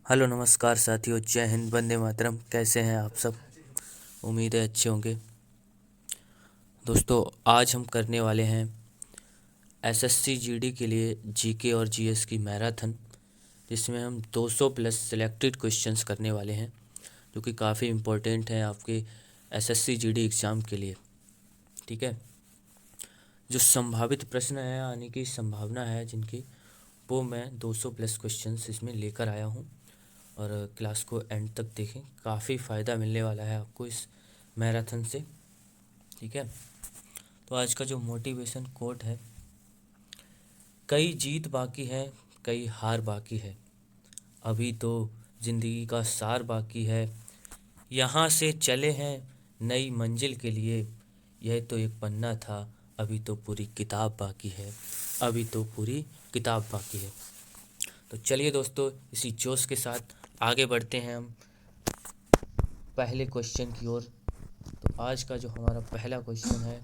Hello नमस्कार साथियों, जय हिंद, वंदे मातरम। कैसे हैं आप सब? उम्मीद है अच्छे होंगे। दोस्तों, आज हम करने वाले हैं एसएससी जीडी के लिए जीके और जीएस की मैराथन, जिसमें हम 200 प्लस सिलेक्टेड क्वेश्चंस करने वाले हैं, जो कि काफ़ी इम्पोर्टेंट हैं आपके एसएससी जीडी एग्ज़ाम के लिए। ठीक है। जो संभावित प्रश्न है आने की संभावना है जिनकी, वो मैं 200 प्लस क्वेश्चंस इसमें लेकर आया हूँ। और क्लास को एंड तक देखें, काफ़ी फ़ायदा मिलने वाला है आपको इस मैराथन से। ठीक है। तो आज का जो मोटिवेशन कोट है, कई जीत बाकी है, कई हार बाकी है, अभी तो ज़िंदगी का सार बाकी है, यहाँ से चले हैं नई मंजिल के लिए, यह तो एक पन्ना था, अभी तो पूरी किताब बाकी है, अभी तो पूरी किताब बाकी है। तो चलिए दोस्तों, इसी जोश के साथ आगे बढ़ते हैं हम पहले क्वेश्चन की ओर। तो आज का जो हमारा पहला क्वेश्चन है,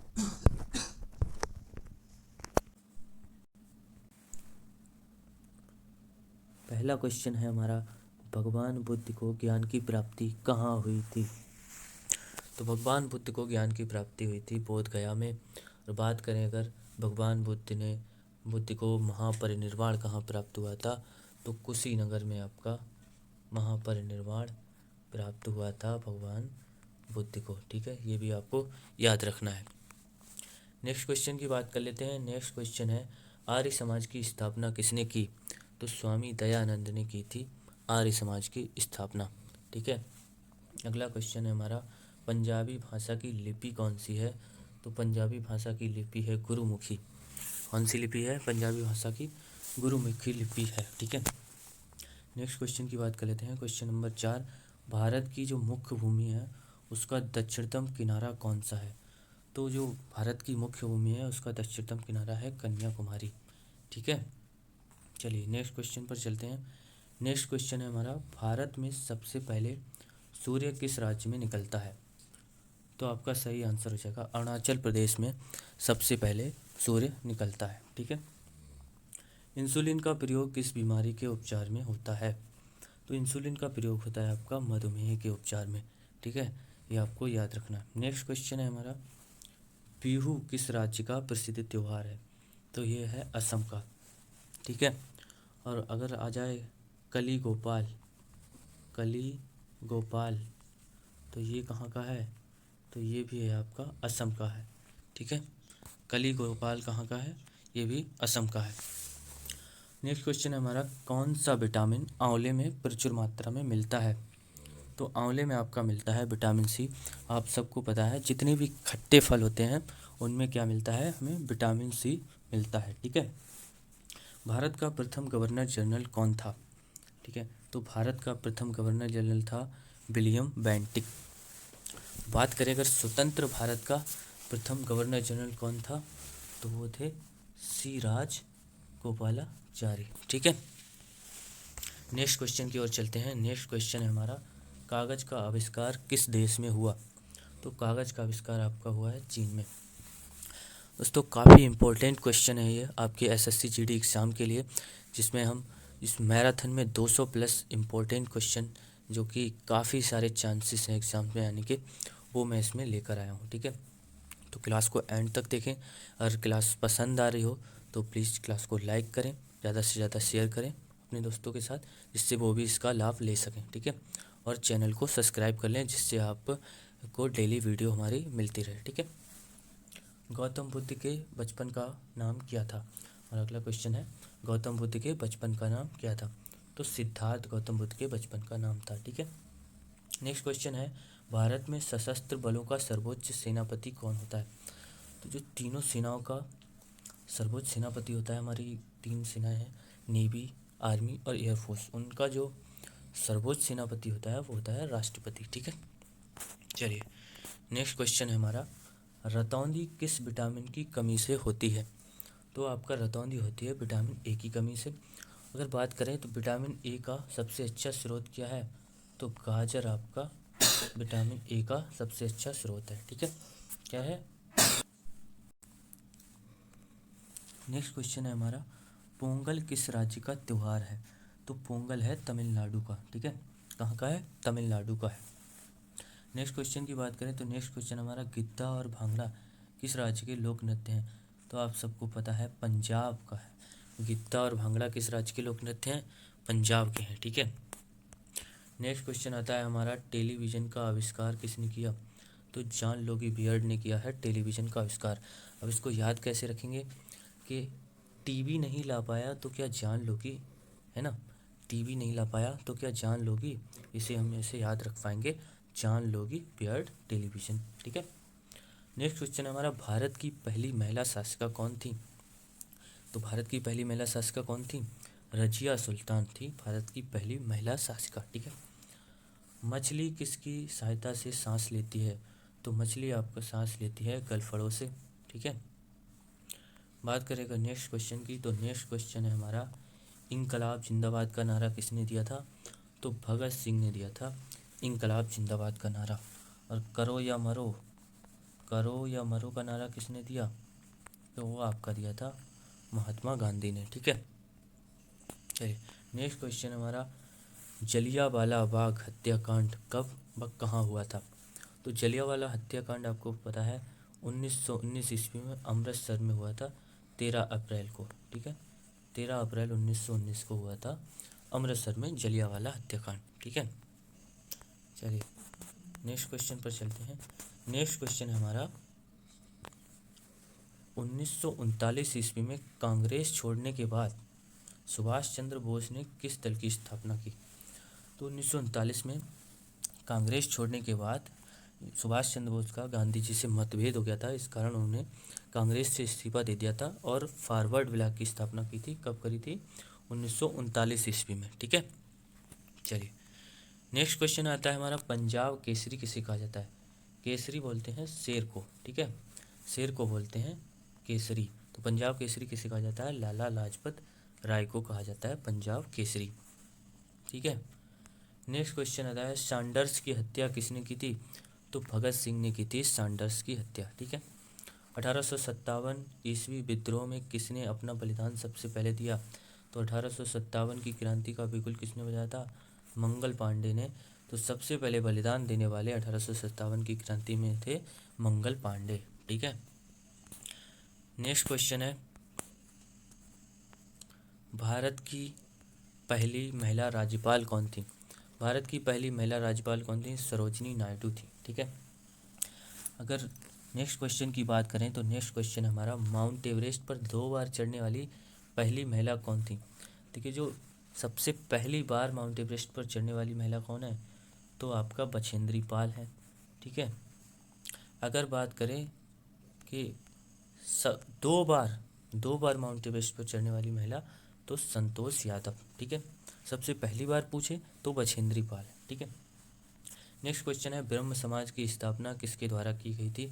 पहला क्वेश्चन है हमारा, भगवान बुद्ध को ज्ञान की प्राप्ति कहाँ हुई थी? तो भगवान बुद्ध को ज्ञान की प्राप्ति हुई थी बोध गया में। और बात करें अगर भगवान बुद्ध को महापरिनिर्वाण कहाँ प्राप्त हुआ था, तो कुशीनगर में आपका महापरिनिर्वाण प्राप्त हुआ था भगवान बुद्ध को। ठीक है, ये भी आपको याद रखना है। नेक्स्ट क्वेश्चन की बात कर लेते हैं। नेक्स्ट क्वेश्चन है, आर्य समाज की स्थापना किसने की? तो स्वामी दयानंद ने की थी आर्य समाज की स्थापना। ठीक है। अगला क्वेश्चन है हमारा, पंजाबी भाषा की लिपि कौन सी है? तो पंजाबी भाषा की लिपि है गुरुमुखी। कौन सी लिपि है पंजाबी भाषा की? गुरुमुखी लिपि है। ठीक है। नेक्स्ट क्वेश्चन की बात कर लेते हैं। क्वेश्चन नंबर 4, भारत की जो मुख्य भूमि है उसका दक्षिणतम किनारा कौन सा है? तो जो भारत की मुख्य भूमि है उसका दक्षिणतम किनारा है कन्याकुमारी। ठीक है। चलिए नेक्स्ट क्वेश्चन पर चलते हैं। नेक्स्ट क्वेश्चन है हमारा, भारत में सबसे पहले सूर्य किस राज्य में निकलता है? तो आपका सही आंसर हो जाएगा अरुणाचल प्रदेश में सबसे पहले सूर्य निकलता है। ठीक है। इंसुलिन का प्रयोग किस बीमारी के उपचार में होता है? तो इंसुलिन का प्रयोग होता है आपका मधुमेह के उपचार में। ठीक है, ये आपको याद रखना है। नेक्स्ट क्वेश्चन है हमारा, बिहू किस राज्य का प्रसिद्ध त्यौहार है? तो ये है असम का। ठीक है। और अगर आ जाए कली गोपाल, तो ये कहाँ का है? तो ये भी है आपका असम का है। ठीक है। कली गोपाल कहाँ का है? ये भी असम का है। नेक्स्ट क्वेश्चन है हमारा, कौन सा विटामिन आंवले में प्रचुर मात्रा में मिलता है? तो आंवले में आपका मिलता है विटामिन सी। आप सबको पता है जितने भी खट्टे फल होते हैं उनमें क्या मिलता है, हमें विटामिन सी मिलता है। ठीक है। भारत का प्रथम गवर्नर जनरल कौन था? ठीक है, तो भारत का प्रथम गवर्नर जनरल था विलियम बेंटिक। बात करें अगर स्वतंत्र भारत का प्रथम गवर्नर जनरल कौन था, तो वो थे सी राज गोपालाचारी। ठीक है। नेक्स्ट क्वेश्चन की ओर चलते हैं। नेक्स्ट क्वेश्चन है हमारा, कागज़ का आविष्कार किस देश में हुआ? तो कागज़ का आविष्कार आपका हुआ है चीन में। दोस्तों, काफ़ी इम्पोर्टेंट क्वेश्चन है ये आपके एसएससी जीडी एग्ज़ाम के लिए, जिसमें हम इस मैराथन में 200 प्लस इम्पोर्टेंट क्वेश्चन, जो कि काफ़ी सारे चांसेस हैं एग्ज़ाम में आने के, वो मैं इसमें लेकर आया हूँ। ठीक है। तो क्लास को एंड तक देखें। अगर क्लास पसंद आ रही हो तो प्लीज़ क्लास को लाइक करें, ज़्यादा से ज़्यादा शेयर करें अपने दोस्तों के साथ, जिससे वो भी इसका लाभ ले सकें। ठीक है। और चैनल को सब्सक्राइब कर लें, जिससे आपको डेली वीडियो हमारी मिलती रहे। ठीक है। गौतम बुद्ध के बचपन का नाम क्या था? और अगला क्वेश्चन है, गौतम बुद्ध के बचपन का नाम क्या था? तो सिद्धार्थ गौतम बुद्ध के बचपन का नाम था। ठीक है। नेक्स्ट क्वेश्चन है, भारत में सशस्त्र बलों का सर्वोच्च सेनापति कौन होता है? तो जो तीनों सेनाओं का सर्वोच्च सेनापति होता है, हमारी 3 सेनाएं हैं, नेवी, आर्मी और एयरफोर्स, उनका जो सर्वोच्च सेनापति होता है वो होता है राष्ट्रपति। ठीक है। चलिए नेक्स्ट क्वेश्चन है हमारा, रतौंधी किस विटामिन की कमी से होती है? तो आपका रतौंधी होती है विटामिन ए की कमी से। अगर बात करें तो विटामिन ए का सबसे अच्छा स्रोत क्या है? तो गाजर आपका विटामिन ए का सबसे अच्छा स्रोत है। ठीक है, क्या है? नेक्स्ट क्वेश्चन है हमारा, पोंगल किस राज्य का त्यौहार है? तो पोंगल है तमिलनाडु का, ठीक है। कहाँ का है? तमिलनाडु का है। नेक्स्ट क्वेश्चन की बात करें तो नेक्स्ट क्वेश्चन हमारा गिद्दा और भांगड़ा किस राज्य के लोक नृत्य हैं? तो आप सबको पता है पंजाब का है। गिद्दा और भांगड़ा किस राज्य के लोक नृत्य हैं? पंजाब के हैं, ठीक है। नेक्स्ट क्वेश्चन आता है हमारा टेलीविज़न का आविष्कार किसने किया? तो जॉन लोगी बियर्ड ने किया है टेलीविज़न का आविष्कार। अब इसको याद कैसे रखेंगे कि टीवी नहीं ला पाया तो क्या जॉन लोगी, है ना, टीवी नहीं ला पाया तो क्या जॉन लोगी, इसे हम ऐसे याद रख पाएंगे, जॉन लोगी बियर्ड टेलीविज़न, ठीक है। नेक्स्ट क्वेश्चन हमारा भारत की पहली महिला शासिका कौन थी? तो भारत की पहली महिला शासिका कौन थी? रजिया सुल्तान थी भारत की पहली महिला शासिका, ठीक है। मछली किसकी सहायता से सांस लेती है? तो मछली आपको सांस लेती है गलफड़ों से, ठीक है। बात करेगा नेक्स्ट क्वेश्चन की, तो नेक्स्ट क्वेश्चन है हमारा इंकलाब जिंदाबाद का नारा किसने दिया था? तो भगत सिंह ने दिया था इंकलाब जिंदाबाद का नारा। और करो या मरो, करो या मरो का नारा किसने दिया? तो वो आपका दिया था महात्मा गांधी ने, ठीक है। चलिए नेक्स्ट क्वेश्चन हमारा जलियांवाला बाग हत्याकांड कब व कहाँ हुआ था? तो जलियांवाला हत्याकांड आपको पता है 1919 ईस्वी में अमृतसर में हुआ था 13 अप्रैल को, ठीक है। 13 अप्रैल 1919 को हुआ था अमृतसर में जलियांवाला हत्याकांड, ठीक है। चलिए नेक्स्ट क्वेश्चन पर चलते हैं। नेक्स्ट क्वेश्चन है हमारा 1939 ईस्वी में कांग्रेस छोड़ने के बाद सुभाष चंद्र बोस ने किस दल की स्थापना की? तो 1939 में कांग्रेस छोड़ने के बाद सुभाष चंद्र बोस का गांधी जी से मतभेद हो गया था, इस कारण उन्होंने कांग्रेस से इस्तीफा दे दिया था और फॉरवर्ड ब्लॉक की स्थापना की थी। कब करी थी? 1939 ईस्वी में, ठीक है। चलिए नेक्स्ट क्वेश्चन आता है हमारा पंजाब केसरी किसे कहा जाता है? केसरी बोलते हैं शेर को, ठीक है, शेर को बोलते हैं केसरी। तो पंजाब केसरी किसे कहा जाता है? लाला लाजपत राय को कहा जाता है पंजाब केसरी, ठीक है। नेक्स्ट क्वेश्चन आता है सैंडर्स की हत्या किसने की थी? तो भगत सिंह ने की थी सैंडर्स की हत्या, ठीक है। 1857 ईस्वी विद्रोह में किसने अपना बलिदान सबसे पहले दिया? तो 1857 की क्रांति का बिगुल किसने बजाया था? मंगल पांडे ने। तो सबसे पहले बलिदान देने वाले 1857 की क्रांति में थे मंगल पांडे, ठीक है। नेक्स्ट क्वेश्चन है भारत की पहली महिला राज्यपाल कौन थी? भारत की पहली महिला राज्यपाल कौन थी? सरोजिनी नायडू थी, ठीक है। अगर नेक्स्ट क्वेश्चन की बात करें तो नेक्स्ट क्वेश्चन हमारा माउंट एवरेस्ट पर 2 बार चढ़ने वाली पहली महिला कौन थी? देखिए जो सबसे पहली बार माउंट एवरेस्ट पर चढ़ने वाली महिला कौन है? तो आपका बछेंद्री पाल है, ठीक है। अगर बात करें कि 2 बार माउंट एवरेस्ट पर चढ़ने वाली महिला तो संतोष यादव, ठीक है। सबसे पहली बार पूछे तो बछेंद्री पाल है, ठीक है। नेक्स्ट क्वेश्चन है ब्रह्म समाज की स्थापना किसके द्वारा की गई थी?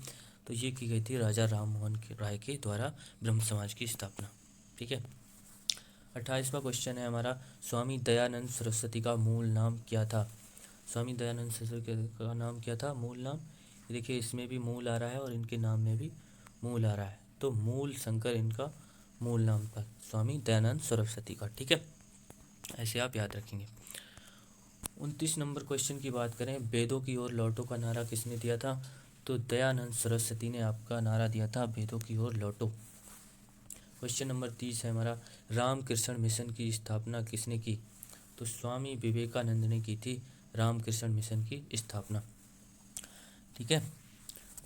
तो ये की गई थी राजा राम मोहन राय के द्वारा ब्रह्म समाज की स्थापना, ठीक है। 28वां क्वेश्चन है हमारा स्वामी दयानंद सरस्वती का मूल नाम क्या था? स्वामी दयानंद सरस्वती का नाम क्या था? मूल नाम देखिए इसमें भी मूल आ रहा है और इनके नाम में भी मूल आ रहा है, तो मूल शंकर इनका मूल नाम था स्वामी दयानंद सरस्वती का, ठीक है। ऐसे आप याद रखेंगे। 29 नंबर क्वेश्चन की बात करें वेदों की ओर लौटो का नारा किसने दिया था? तो दयानंद सरस्वती ने आपका नारा दिया था वेदों की ओर लौटो। क्वेश्चन नंबर 30 है हमारा रामकृष्ण मिशन की स्थापना किसने की? तो स्वामी विवेकानंद ने की थी रामकृष्ण मिशन की स्थापना, ठीक है।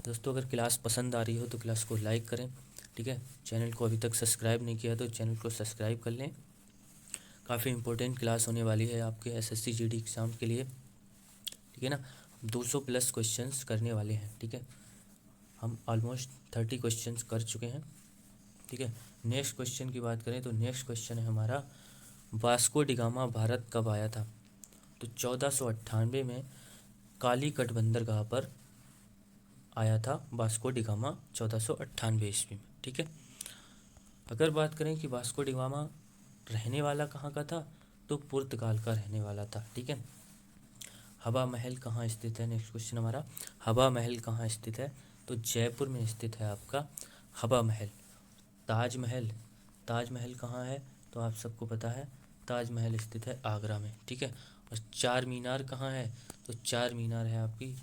दोस्तों अगर क्लास पसंद आ रही हो तो क्लास को लाइक करें, ठीक है। चैनल को अभी तक सब्सक्राइब नहीं किया तो चैनल को सब्सक्राइब कर लें। काफ़ी इंपॉर्टेंट क्लास होने वाली है आपके एसएससी जीडी एग्ज़ाम के लिए, ठीक है ना। 200 प्लस क्वेश्चंस करने वाले हैं, ठीक है। हम ऑलमोस्ट 30 क्वेश्चंस कर चुके हैं, ठीक है। नेक्स्ट क्वेश्चन की बात करें तो नेक्स्ट क्वेश्चन है हमारा वास्को डिगामा भारत कब आया था? तो 1498 में कालीकट बंदरगाह पर आया था वास्को डिगामा 1498 ईस्वी में, ठीक है। अगर बात करें कि वास्को डिगामा रहने वाला कहाँ का था? तो पुर्तगाल का रहने वाला था, ठीक है। हवा महल कहाँ स्थित है? नेक्स्ट क्वेश्चन हमारा हवा महल कहाँ स्थित है? तो जयपुर में स्थित है आपका हवा महल। ताजमहल, ताजमहल कहाँ है? तो आप सबको पता है ताजमहल स्थित है आगरा में, ठीक है। और चार मीनार कहाँ है, तो चार मीनार है आपकी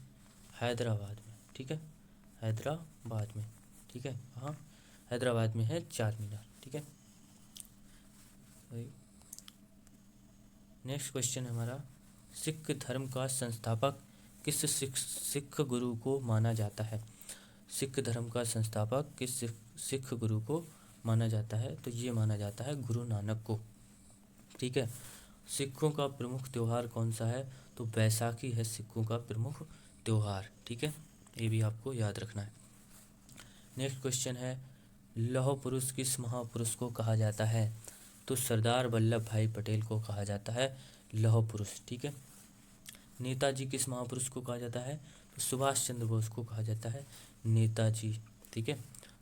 हैदराबाद में, ठीक है, हैदराबाद में, ठीक है। कहाँ, हैदराबाद में है चार मीनार, ठीक है। नेक्स्ट क्वेश्चन है हमारा, सिख धर्म का संस्थापक किस सिख गुरु को माना जाता है। सिख धर्म का संस्थापक किस सिख गुरु को माना जाता है, तो ये माना जाता है गुरु नानक को, ठीक है। सिखों का प्रमुख त्यौहार कौन सा है, तो बैसाखी है सिखों का प्रमुख त्यौहार, ठीक है। ये भी आपको याद रखना है। नेक्स्ट क्वेश्चन है, लौह पुरुष किस महापुरुष को कहा जाता है, तो सरदार वल्लभ भाई पटेल को कहा जाता है लौह पुरुष, ठीक है। नेताजी किस महापुरुष को कहा जाता है, तो सुभाष चंद्र बोस को कहा जाता है नेताजी, ठीक है।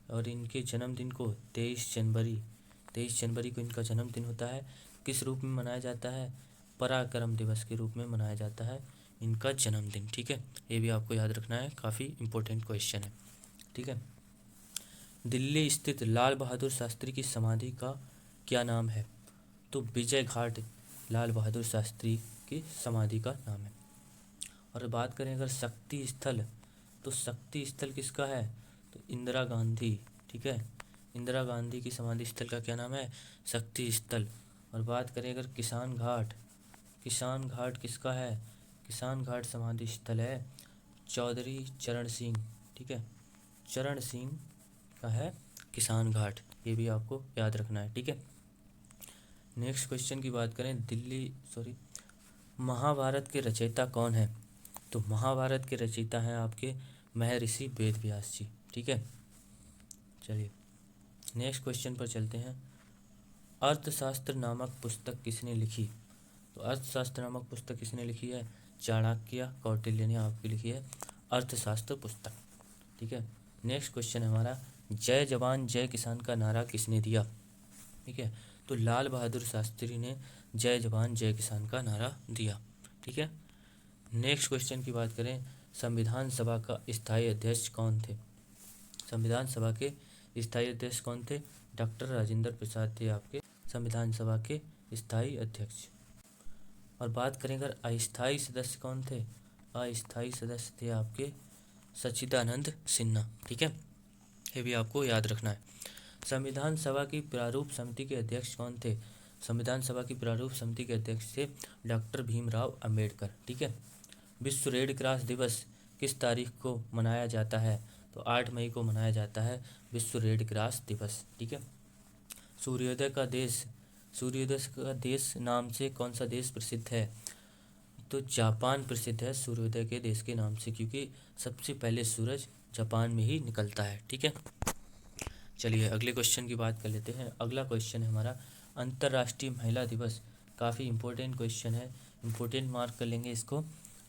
और इनके जन्मदिन को 23 जनवरी को इनका जन्मदिन होता है। किस रूप में मनाया जाता है, पराक्रम दिवस के रूप में मनाया जाता है इनका जन्मदिन, ठीक है। ये भी आपको याद रखना है, काफ़ी इंपॉर्टेंट क्वेश्चन है, ठीक है। दिल्ली स्थित लाल बहादुर शास्त्री की समाधि का क्या नाम है, तो विजय घाट लाल बहादुर शास्त्री की समाधि का नाम है। और बात करें अगर शक्ति स्थल, तो शक्ति स्थल किसका है, तो इंदिरा गांधी, ठीक है। इंदिरा गांधी की समाधि स्थल का क्या नाम है, शक्ति स्थल। और बात करें अगर किसान घाट, किसान घाट किसका है, किसान घाट समाधि स्थल है चौधरी चरण सिंह, ठीक है, चरण सिंह का है किसान घाट, ये भी आपको याद रखना है, ठीक है। नेक्स्ट क्वेश्चन की बात करें, महाभारत के रचयिता कौन है, तो महाभारत के रचयिता हैं आपके महर्षि वेद व्यास जी, ठीक है। चलिए नेक्स्ट क्वेश्चन पर चलते हैं। अर्थशास्त्र नामक पुस्तक किसने लिखी, तो अर्थशास्त्र नामक पुस्तक किसने लिखी है, चाणक्य कौटिल्य ने आपकी लिखी है अर्थशास्त्र पुस्तक, ठीक है। नेक्स्ट क्वेश्चन है हमारा, जय जवान जय किसान का नारा किसने दिया, ठीक है, तो लाल बहादुर शास्त्री ने जय जवान जय किसान का नारा दिया, ठीक है। नेक्स्ट क्वेश्चन की बात करें, संविधान सभा का स्थायी अध्यक्ष कौन थे, संविधान सभा के स्थायी अध्यक्ष कौन थे, डॉक्टर राजेंद्र प्रसाद थे आपके संविधान सभा के स्थायी अध्यक्ष। और बात करें अगर अस्थायी सदस्य कौन थे, अस्थायी सदस्य थे आपके सच्चिदानंद सिन्हा, ठीक है। ये भी आपको याद रखना है। संविधान सभा की प्रारूप समिति के अध्यक्ष कौन थे, संविधान सभा की प्रारूप समिति के अध्यक्ष थे डॉक्टर भीमराव अंबेडकर, ठीक है। विश्व रेड क्रॉस दिवस किस तारीख को मनाया जाता है, तो 8 मई को मनाया जाता है विश्व रेड क्रॉस दिवस, ठीक है। सूर्योदय का देश नाम से कौन सा देश प्रसिद्ध है, तो जापान प्रसिद्ध है सूर्योदय के देश के नाम से, क्योंकि सबसे पहले सूरज जापान में ही निकलता है, ठीक है। चलिए अगले क्वेश्चन की बात कर लेते हैं। अगला क्वेश्चन है हमारा, अंतर्राष्ट्रीय महिला दिवस, काफ़ी इंपॉर्टेंट क्वेश्चन है, इंपॉर्टेंट मार्क कर लेंगे इसको।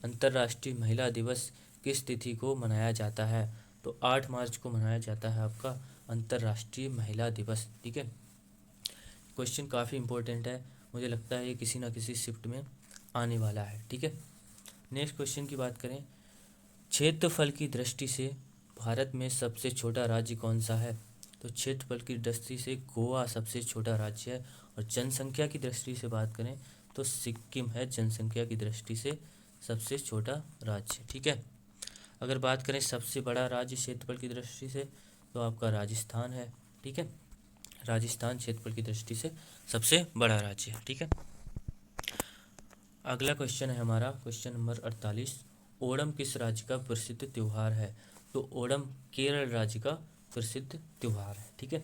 अंतर्राष्ट्रीय महिला दिवस किस तिथि को मनाया जाता है, तो 8 मार्च को मनाया जाता है आपका अंतर्राष्ट्रीय महिला दिवस, ठीक है। क्वेश्चन काफ़ी इंपॉर्टेंट है, मुझे लगता है ये किसी ना किसी शिफ्ट में आने वाला है, ठीक है। नेक्स्ट क्वेश्चन की बात करें, क्षेत्रफल की दृष्टि से भारत में सबसे छोटा राज्य कौन सा है, तो क्षेत्रफल की दृष्टि से गोवा सबसे छोटा राज्य है। और जनसंख्या की दृष्टि से बात करें तो सिक्किम है जनसंख्या की दृष्टि से सबसे छोटा राज्य, ठीक है। अगर बात करें सबसे बड़ा राज्य क्षेत्रफल की दृष्टि से, तो आपका राजस्थान है, ठीक है। राजस्थान क्षेत्रफल की दृष्टि से सबसे बड़ा राज्य है, ठीक है। अगला क्वेश्चन है हमारा क्वेश्चन नंबर 48, ओणम किस राज्य का प्रसिद्ध त्यौहार है, तो ओणम केरल राज्य का प्रसिद्ध त्यौहार है, ठीक है।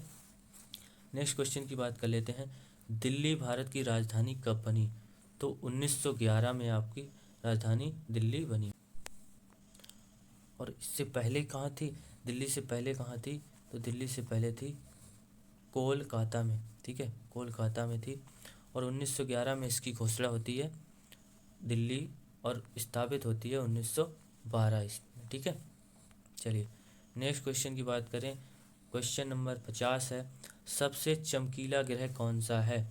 नेक्स्ट क्वेश्चन की बात कर लेते हैं, दिल्ली भारत की राजधानी कब बनी, तो 1911 में आपकी राजधानी दिल्ली बनी। और इससे पहले कहाँ थी, दिल्ली से पहले कहाँ थी, तो दिल्ली से पहले थी कोलकाता में, ठीक है, कोलकाता में थी। और 1911 में इसकी घोषणा होती है दिल्ली और स्थापित होती है 1912 इसमें, ठीक है। चलिए नेक्स्ट क्वेश्चन की बात करें, क्वेश्चन नंबर 50 है, सबसे चमकीला ग्रह कौन सा है,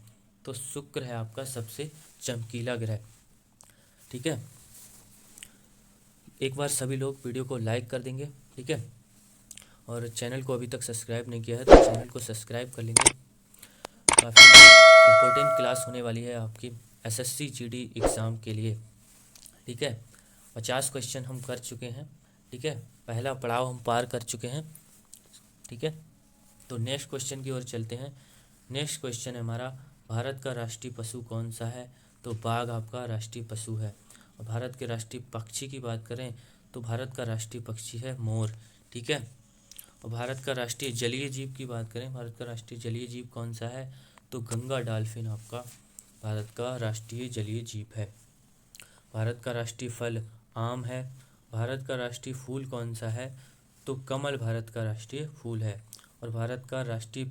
तो शुक्र है आपका सबसे चमकीला ग्रह, ठीक है। एक बार सभी लोग वीडियो को लाइक कर देंगे, ठीक है। और चैनल को अभी तक सब्सक्राइब नहीं किया है तो चैनल को सब्सक्राइब कर लेंगे, काफ़ी इम्पोर्टेंट क्लास होने वाली है आपकी एसएससी जीडी एग्ज़ाम के लिए। ठीक है, 50 क्वेश्चन हम कर चुके हैं। ठीक है, पहला पड़ाव हम पार कर चुके हैं। ठीक है, तो नेक्स्ट क्वेश्चन की ओर चलते हैं। नेक्स्ट क्वेश्चन है हमारा, भारत का राष्ट्रीय पशु कौन सा है? तो बाघ आपका राष्ट्रीय पशु है। और भारत के राष्ट्रीय पक्षी की बात करें तो भारत का राष्ट्रीय पक्षी है मोर। ठीक है, और भारत का राष्ट्रीय जलीय जीव की बात करें, भारत का राष्ट्रीय जलीय जीव कौन सा है? तो गंगा डॉल्फिन आपका भारत का राष्ट्रीय जलीय जीव है। भारत का राष्ट्रीय फल आम है। भारत का राष्ट्रीय फूल कौन सा है? तो कमल भारत का राष्ट्रीय फूल है। और भारत का राष्ट्रीय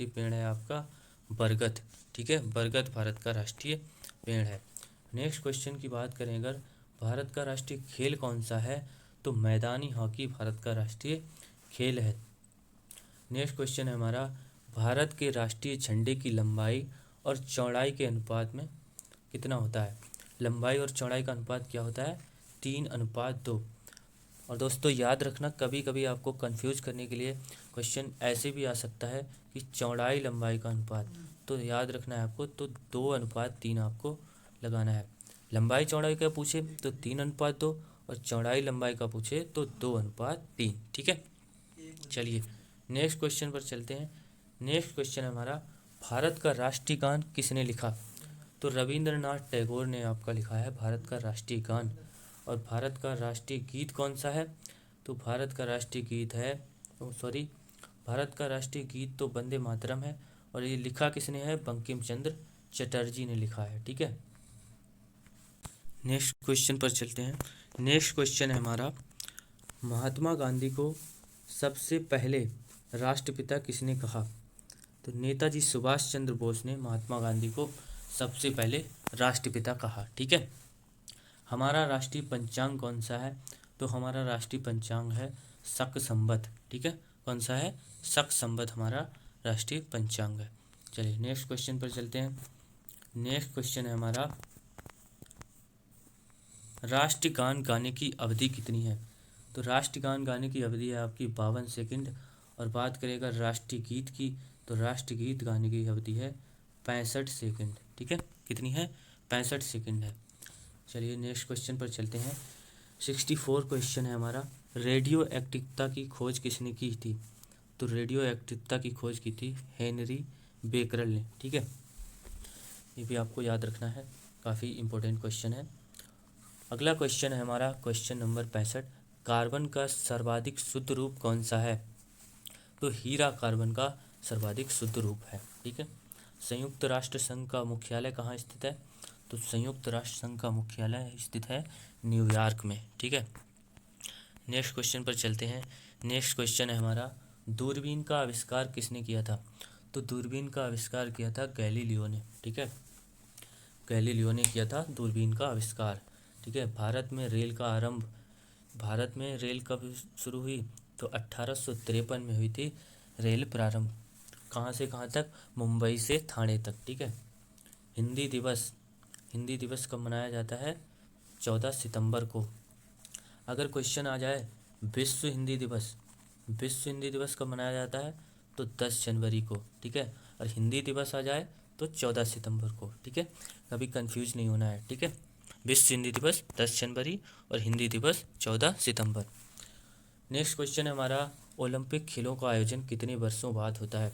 पेड़ है आपका बरगद। ठीक है, बरगद भारत का राष्ट्रीय पेड़ है। नेक्स्ट क्वेश्चन की बात करें अगर, भारत का राष्ट्रीय खेल कौन सा है? तो मैदानी हॉकी भारत का राष्ट्रीय खेल है। नेक्स्ट क्वेश्चन है हमारा, भारत के राष्ट्रीय झंडे की लंबाई और चौड़ाई के अनुपात में कितना होता है? लंबाई और चौड़ाई का अनुपात क्या होता है? 3:2। और दोस्तों याद रखना, कभी कभी आपको कंफ्यूज करने के लिए क्वेश्चन ऐसे भी आ सकता है कि चौड़ाई लंबाई का अनुपात, तो याद रखना है आपको, तो 2:3 आपको लगाना है। लंबाई चौड़ाई का पूछे तो 3:2 और चौड़ाई लंबाई का पूछे तो 2:3। ठीक है, चलिए नेक्स्ट क्वेश्चन पर चलते हैं। नेक्स्ट क्वेश्चन है हमारा, भारत का राष्ट्रीय गान किसने लिखा? तो रविंद्रनाथ टैगोर ने आपका लिखा है भारत का राष्ट्रीय गान। और भारत का राष्ट्रीय गीत कौन सा है? तो भारत का राष्ट्रीय गीत है, भारत का राष्ट्रीय गीत तो वंदे मातरम है। और ये लिखा किसने है? बंकिम चंद्र चटर्जी ने लिखा है। ठीक है, नेक्स्ट क्वेश्चन पर चलते हैं। नेक्स्ट क्वेश्चन है हमारा, महात्मा गांधी को सबसे पहले राष्ट्रपिता किसने कहा? तो नेताजी सुभाष चंद्र बोस ने महात्मा गांधी को सबसे पहले राष्ट्रपिता कहा। ठीक है, हमारा राष्ट्रीय पंचांग कौन सा है? तो हमारा राष्ट्रीय पंचांग है शक संवत। ठीक है, कौन सा है? शक संवत हमारा राष्ट्रीय पंचांग है। चलिए नेक्स्ट क्वेश्चन पर चलते हैं। नेक्स्ट क्वेश्चन है हमारा, राष्ट्रगान गाने की अवधि कितनी है? तो राष्ट्रगान गाने की अवधि है आपकी 52 सेकंड। और बात करेगा राष्ट्रीय गीत की, तो राष्ट्रीय गीत गाने की अवधि है 65 सेकंड। ठीक है, कितनी है? 65 सेकंड है। चलिए नेक्स्ट क्वेश्चन पर चलते हैं। 64 क्वेश्चन है हमारा, रेडियो एक्टिवता की खोज किसने की थी? तो रेडियो एक्टिवता की खोज की थी हेनरी बेकरल ने। ठीक है, ये भी आपको याद रखना है, काफ़ी इंपॉर्टेंट क्वेश्चन है। अगला क्वेश्चन है हमारा क्वेश्चन नंबर 65, कार्बन का सर्वाधिक शुद्ध रूप कौन सा है? तो हीरा कार्बन का सर्वाधिक शुद्ध रूप है। ठीक है, संयुक्त राष्ट्र संघ का मुख्यालय कहाँ स्थित है? तो संयुक्त राष्ट्र संघ का मुख्यालय स्थित है न्यूयॉर्क में। ठीक है, नेक्स्ट क्वेश्चन पर चलते हैं। नेक्स्ट क्वेश्चन है हमारा, दूरबीन का आविष्कार किसने किया था? तो दूरबीन का आविष्कार किया था गैलीलियो ने। ठीक है, गैलीलियो ने किया था दूरबीन का आविष्कार। ठीक है, भारत में रेल कब शुरू हुई? तो 1853 में हुई थी रेल प्रारंभ। कहाँ से कहाँ तक? मुंबई से ठाणे तक। ठीक है, हिंदी दिवस कब मनाया जाता है? 14 सितंबर को। अगर क्वेश्चन आ जाए विश्व हिंदी दिवस कब मनाया जाता है? तो 10 जनवरी को। ठीक है, और हिंदी दिवस आ जाए तो 14 सितंबर को। ठीक है, कभी कंफ्यूज नहीं होना है। ठीक है, विश्व हिंदी दिवस 10 जनवरी और हिंदी दिवस 14 सितंबर। नेक्स्ट क्वेश्चन है हमारा, ओलंपिक खेलों का आयोजन कितने वर्षों बाद होता है?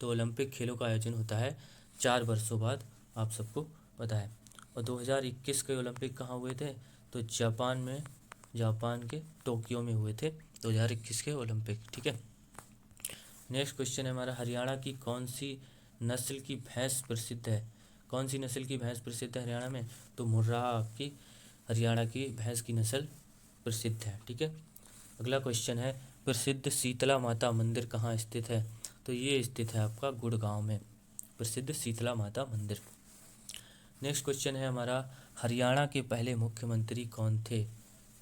तो ओलंपिक खेलों का आयोजन होता है 4 वर्षों बाद, आप सबको पता है। और 2021 के ओलंपिक कहाँ हुए थे? तो जापान के टोक्यो में हुए थे 2021 के ओलंपिक। ठीक है, नेक्स्ट क्वेश्चन है हमारा, हरियाणा की कौन सी नस्ल की भैंस प्रसिद्ध है? कौन सी नस्ल की भैंस प्रसिद्ध है हरियाणा में? तो मुर्राह आपकी हरियाणा की भैंस की नस्ल प्रसिद्ध है। ठीक है, अगला क्वेश्चन है, प्रसिद्ध शीतला माता मंदिर कहाँ स्थित है? तो ये स्थित है आपका गुड़गांव में, प्रसिद्ध शीतला माता मंदिर। नेक्स्ट क्वेश्चन है हमारा, हरियाणा के पहले मुख्यमंत्री कौन थे?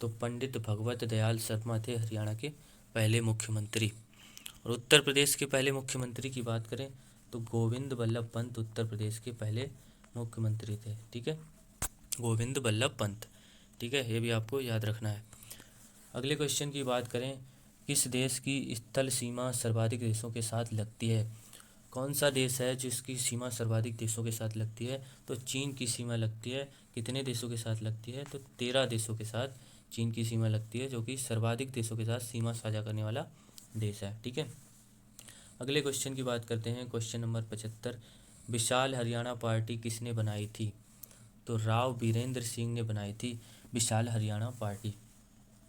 तो पंडित भगवत दयाल शर्मा थे हरियाणा के पहले मुख्यमंत्री। और उत्तर प्रदेश के पहले मुख्यमंत्री की बात करें तो गोविंद बल्लभ पंत उत्तर प्रदेश के पहले मुख्यमंत्री थे। ठीक है, गोविंद बल्लभ पंत। ठीक है, ये भी आपको याद रखना है। अगले क्वेश्चन की बात करें, किस देश की स्थल सीमा सर्वाधिक देशों के साथ लगती है? कौन सा देश है जिसकी सीमा सर्वाधिक देशों के साथ लगती है? तो चीन की सीमा लगती है। कितने देशों के साथ लगती है? तो 13 देशों के साथ चीन की सीमा लगती है, जो कि सर्वाधिक देशों के साथ सीमा साझा करने वाला देश है। ठीक है, अगले क्वेश्चन की बात करते हैं। क्वेश्चन नंबर 75, विशाल हरियाणा पार्टी किसने बनाई थी? तो राव बीरेंद्र सिंह ने बनाई थी विशाल हरियाणा पार्टी।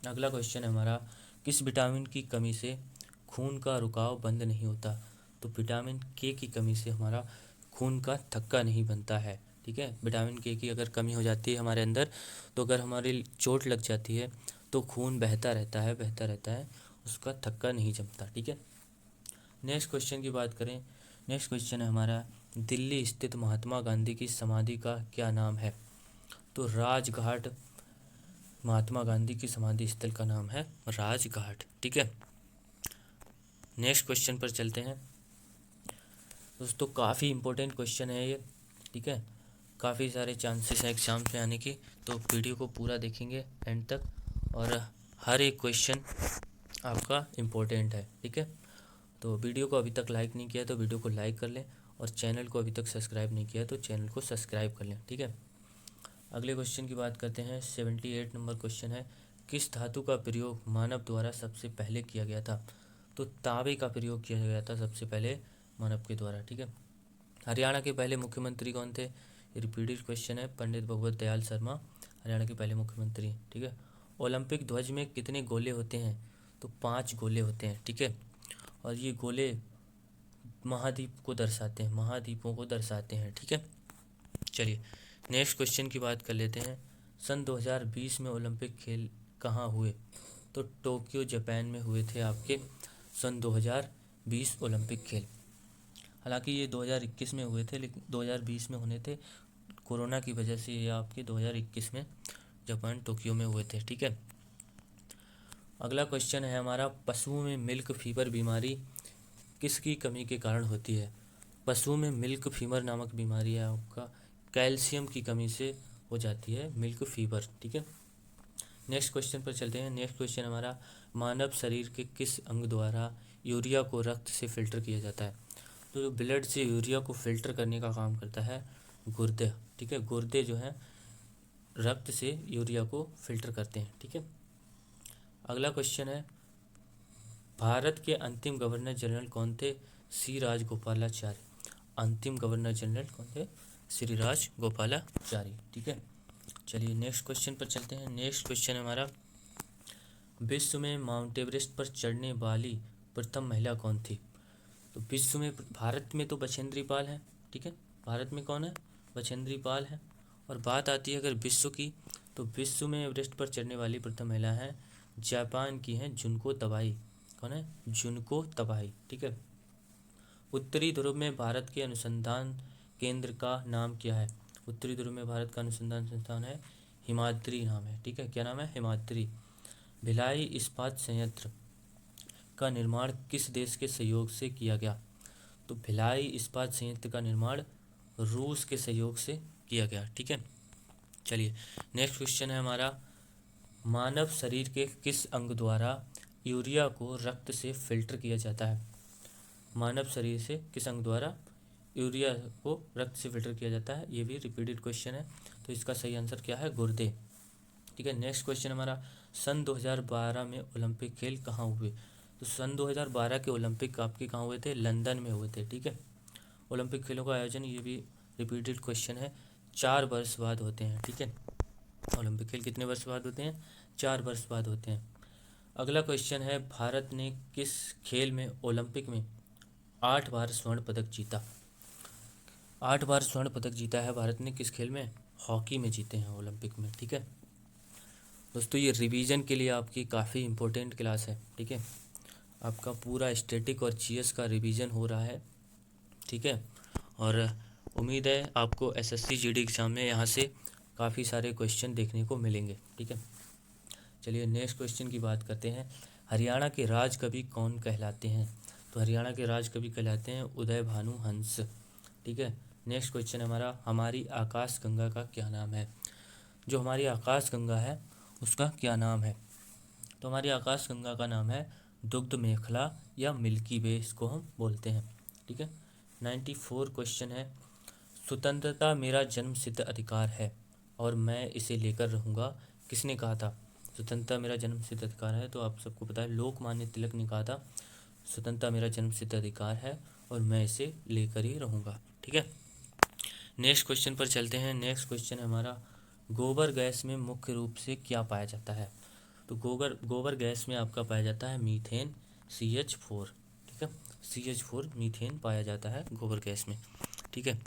अगला क्वेश्चन है हमारा, किस विटामिन की कमी से खून का रुकाव बंद नहीं होता? तो विटामिन के की कमी से हमारा खून का थक्का नहीं बनता है। ठीक है, विटामिन के की अगर कमी हो जाती है हमारे अंदर, तो अगर हमारी चोट लग जाती है तो खून बहता रहता है, उसका थक्का नहीं जमता। ठीक है, नेक्स्ट क्वेश्चन की बात करें। नेक्स्ट क्वेश्चन है हमारा, दिल्ली स्थित महात्मा गांधी की समाधि का क्या नाम है? तो राजघाट, महात्मा गांधी की समाधि स्थल का नाम है राजघाट। ठीक है, नेक्स्ट क्वेश्चन पर चलते हैं। दोस्तों काफ़ी इंपॉर्टेंट क्वेश्चन है ये। ठीक है, काफ़ी सारे चांसेस हैं एग्जाम में आने की, तो वीडियो को पूरा देखेंगे एंड तक, और हर एक क्वेश्चन आपका इम्पोर्टेंट है। ठीक है, तो वीडियो को अभी तक लाइक नहीं किया तो वीडियो को लाइक कर लें, और चैनल को अभी तक सब्सक्राइब नहीं किया तो चैनल को सब्सक्राइब कर लें। ठीक है, अगले क्वेश्चन की बात करते हैं। 78 नंबर क्वेश्चन है, किस धातु का प्रयोग मानव द्वारा सबसे पहले किया गया था? तो तांबे का प्रयोग किया गया था सबसे पहले मानव के द्वारा। ठीक है, हरियाणा के पहले मुख्यमंत्री कौन थे? रिपीटेड क्वेश्चन है, पंडित भगवत दयाल शर्मा हरियाणा के पहले मुख्यमंत्री। ठीक है, ओलंपिक ध्वज में कितने गोले होते हैं? तो 5 गोले होते हैं। ठीक है, और ये गोले महाद्वीप को दर्शाते हैं, महाद्वीपों को दर्शाते हैं। ठीक है, चलिए नेक्स्ट क्वेश्चन की बात कर लेते हैं। सन 2020 में ओलंपिक खेल कहाँ हुए? तो टोक्यो जापान में हुए थे आपके सन 2020 ओलंपिक खेल। हालांकि ये 2021 में हुए थे, लेकिन 2020 में होने थे, कोरोना की वजह से ये आपके 2021 में जापान टोक्यो में हुए थे। ठीक है, अगला क्वेश्चन है हमारा, पशुओं में मिल्क फीवर बीमारी किसकी कमी के कारण होती है? पशुओं में मिल्क फीवर नामक बीमारी है आपका कैल्शियम की कमी से हो जाती है मिल्क फीवर। ठीक है, नेक्स्ट क्वेश्चन पर चलते हैं। नेक्स्ट क्वेश्चन हमारा, मानव शरीर के किस अंग द्वारा यूरिया को रक्त से फिल्टर किया जाता है? तो जो ब्लड से यूरिया को फिल्टर करने का काम करता है गुर्दे। ठीक है, गुर्दे जो है रक्त से यूरिया को फिल्टर करते हैं। ठीक है, अगला क्वेश्चन है, भारत के अंतिम गवर्नर जनरल कौन थे? सी राजगोपालाचारी। अंतिम गवर्नर जनरल कौन थे? श्री राजगोपालाचारी। ठीक है, चलिए नेक्स्ट क्वेश्चन पर चलते हैं। नेक्स्ट क्वेश्चन हमारा, विश्व में माउंट एवरेस्ट पर चढ़ने वाली प्रथम महिला कौन थी? तो विश्व में, भारत में तो बछेंद्री पाल है। ठीक है, भारत में कौन है? बछेंद्री पाल है। और बात आती है अगर विश्व की, तो विश्व में एवरेस्ट पर चढ़ने वाली प्रथम महिला है जापान की है जुनको तबाई। कौन है? जुनको तबाई। ठीक है, उत्तरी ध्रुव में भारत के अनुसंधान केंद्र का नाम क्या है? उत्तरी ध्रुव में भारत का अनुसंधान संस्थान है हिमाद्री नाम है। ठीक है, क्या नाम है? हिमाद्री। भिलाई इस्पात संयंत्र का निर्माण किस देश के सहयोग से किया गया? तो भिलाई इस्पात संयंत्र का निर्माण रूस के सहयोग से किया गया। ठीक है, चलिए नेक्स्ट क्वेश्चन है हमारा, मानव शरीर के किस अंग द्वारा यूरिया को रक्त से फिल्टर किया जाता है? मानव शरीर से किस अंग द्वारा यूरिया को रक्त से फिल्टर किया जाता है? ये भी रिपीटेड क्वेश्चन है, तो इसका सही आंसर क्या है? गुर्दे। ठीक है, नेक्स्ट क्वेश्चन हमारा, सन 2012 में ओलंपिक खेल कहाँ हुए? तो सन 2012 के ओलंपिक आपके कहाँ हुए थे? लंदन में हुए थे। ठीक है, ओलंपिक खेलों का आयोजन, ये भी रिपीटेड क्वेश्चन है, 4 वर्ष बाद होते हैं। ठीक है, ओलंपिक खेल कितने वर्ष बाद होते हैं? 4 वर्ष बाद होते हैं। अगला क्वेश्चन है, भारत ने किस खेल में ओलंपिक में 8 बार स्वर्ण पदक जीता? 8 बार स्वर्ण पदक जीता है भारत ने, किस खेल में? हॉकी में जीते हैं ओलंपिक में। ठीक है दोस्तों, ये रिवीजन के लिए आपकी काफ़ी इम्पोर्टेंट क्लास है। ठीक है, आपका पूरा स्टैटिक और जीएस का रिवीजन हो रहा है। ठीक है, और उम्मीद है आपको एसएससी जीडी एग्ज़ाम में यहाँ से काफ़ी सारे क्वेश्चन देखने को मिलेंगे। ठीक है, चलिए नेक्स्ट क्वेश्चन की बात करते हैं। हरियाणा के राजकवि कौन कहलाते हैं? तो हरियाणा के राजकवि कहलाते हैं उदय भानु हंस। ठीक है, नेक्स्ट क्वेश्चन हमारा, हमारी आकाश गंगा का क्या नाम है? जो हमारी आकाश गंगा है उसका क्या नाम है? तो हमारी आकाश गंगा का नाम है दुग्ध मेखला या मिल्की वे, इसको हम बोलते हैं। ठीक है, 94 क्वेश्चन है, स्वतंत्रता मेरा जन्मसिद्ध अधिकार है और मैं इसे लेकर रहूँगा, किसने कहा था? स्वतंत्रता मेरा जन्मसिद्ध अधिकार है, तो आप सबको पता है लोकमान्य तिलक ने कहा था स्वतंत्रता मेरा जन्मसिद्ध अधिकार है और मैं इसे लेकर ही रहूँगा। ठीक है, नेक्स्ट क्वेश्चन पर चलते हैं। नेक्स्ट क्वेश्चन है हमारा, गोबर गैस में मुख्य रूप से क्या पाया जाता है? तो गोबर गैस में आपका पाया जाता है मीथेन, CH4। ठीक है, CH4 मीथेन पाया जाता है गोबर गैस में। ठीक है,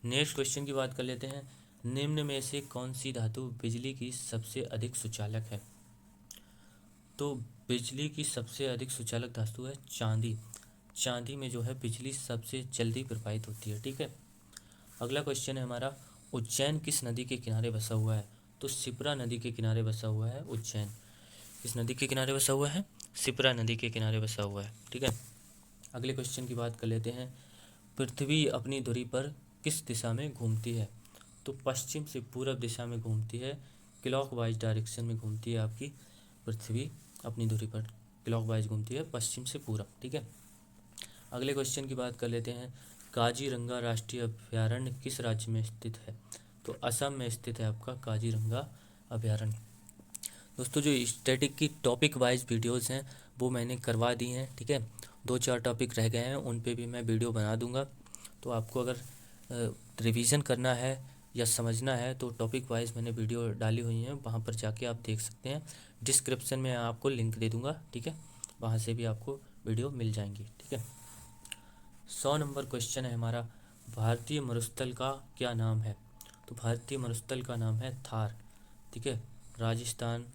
नेक्स्ट क्वेश्चन की बात कर लेते हैं। निम्न में से कौन सी धातु बिजली की सबसे अधिक सुचालक है? तो बिजली की सबसे अधिक सुचालक धातु है चांदी। चांदी में जो है बिजली सबसे जल्दी प्रवाहित होती है। ठीक है, अगला क्वेश्चन है हमारा, उज्जैन किस नदी के किनारे बसा हुआ है? तो शिप्रा नदी के किनारे बसा हुआ है उज्जैन। किस नदी के किनारे बसा हुआ है? शिप्रा नदी के किनारे बसा हुआ है। ठीक है, अगले क्वेश्चन की बात कर लेते हैं। पृथ्वी अपनी धुरी पर किस दिशा में घूमती है? तो पश्चिम से पूर्व दिशा में घूमती है, क्लॉकवाइज डायरेक्शन में घूमती है आपकी पृथ्वी अपनी धुरी पर, क्लॉकवाइज घूमती है पश्चिम से पूर्व। ठीक है, अगले क्वेश्चन की बात कर लेते हैं। काजीरंगा राष्ट्रीय अभयारण्य किस राज्य में स्थित है? तो असम में स्थित है आपका काजीरंगा अभयारण्य। दोस्तों, जो स्टैटिक की टॉपिक वाइज वीडियोस हैं वो मैंने करवा दी हैं। ठीक है, 2-4 टॉपिक रह गए हैं, उन पे भी मैं वीडियो बना दूंगा। तो आपको अगर रिवीजन करना है या समझना है तो टॉपिक वाइज मैंने वीडियो डाली हुई हैं, वहाँ पर जाके आप देख सकते हैं। डिस्क्रिप्शन में आपको लिंक दे दूँगा। ठीक है, वहाँ से भी आपको वीडियो मिल जाएंगी। ठीक है, 100 नंबर क्वेश्चन है हमारा, भारतीय मरुस्थल का क्या नाम है? तो भारतीय मरुस्थल का नाम है थार। ठीक है, राजस्थान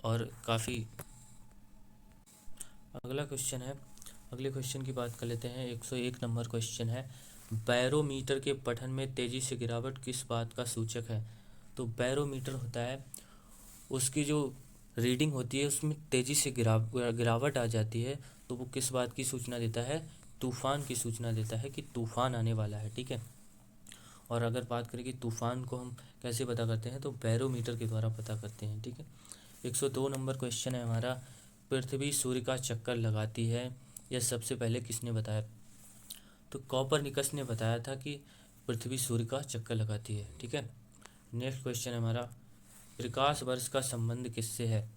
और काफ़ी। अगला क्वेश्चन है, अगले क्वेश्चन की बात कर लेते हैं। 101 नंबर क्वेश्चन है, बैरोमीटर के पठन में तेज़ी से गिरावट किस बात का सूचक है? तो बैरोमीटर होता है, उसकी जो रीडिंग होती है उसमें तेज़ी से गिरावट आ जाती है, तो वो किस बात की सूचना देता है? तूफान की सूचना देता है कि तूफान आने वाला है। ठीक है, और अगर बात करें कि तूफान को हम कैसे पता करते हैं, तो बैरोमीटर के द्वारा पता करते हैं। ठीक है, 102 नंबर क्वेश्चन है हमारा, पृथ्वी सूर्य का चक्कर लगाती है, यह सबसे पहले किसने बताया? तो कॉपरनिकस ने बताया था कि पृथ्वी सूर्य का चक्कर लगाती है। ठीक है, नेक्स्ट क्वेश्चन है हमारा, प्रकाश वर्ष का संबंध किससे है?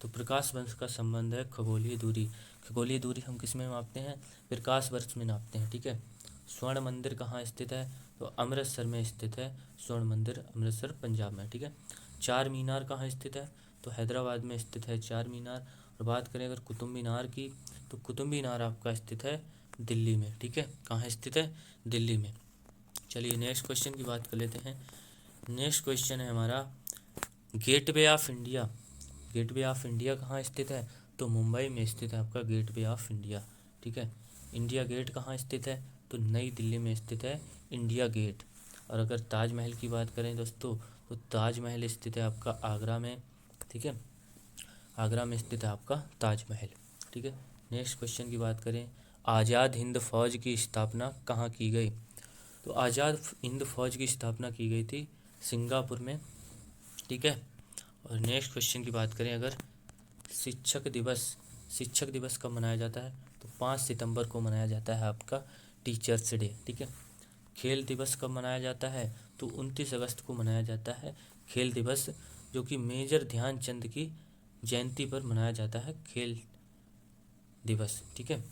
तो प्रकाश वर्ष का संबंध है खगोलीय दूरी। खगोलीय दूरी हम किस में मापते हैं? प्रकाश वर्ष में नापते हैं। ठीक है, स्वर्ण मंदिर कहाँ स्थित है? तो अमृतसर में स्थित है स्वर्ण मंदिर, अमृतसर पंजाब में। ठीक है, चार मीनार कहाँ स्थित है? तो हैदराबाद में स्थित है चार मीनार। और बात करें अगर कुतुब मीनार की, तो कुतुब मीनार आपका स्थित है दिल्ली में। ठीक है, कहाँ स्थित है? दिल्ली में। चलिए नेक्स्ट क्वेश्चन की बात कर लेते हैं। नेक्स्ट क्वेश्चन है हमारा, gateway of India. Gateway of India कहाँ स्थित है? तो मुंबई में स्थित है आपका गेटवे ऑफ इंडिया। ठीक है, इंडिया गेट कहाँ स्थित है? तो नई दिल्ली में स्थित है इंडिया गेट। और अगर ताजमहल की बात करें दोस्तों, तो ताजमहल स्थित है आपका आगरा में। ठीक है, आगरा में स्थित है आपका ताजमहल। ठीक है, नेक्स्ट क्वेश्चन की बात करें, आज़ाद हिंद फौज की स्थापना कहाँ की गई? तो आज़ाद हिंद फौज की स्थापना की गई थी सिंगापुर में। ठीक है, और नेक्स्ट क्वेश्चन की बात करें अगर, शिक्षक दिवस कब मनाया जाता है? तो 5 सितंबर को मनाया जाता है आपका टीचर्स डे। ठीक है, खेल दिवस कब मनाया जाता है? तो 29 अगस्त को मनाया जाता है खेल दिवस, जो कि मेजर ध्यानचंद की जयंती पर मनाया जाता है खेल दिवस। ठीक है,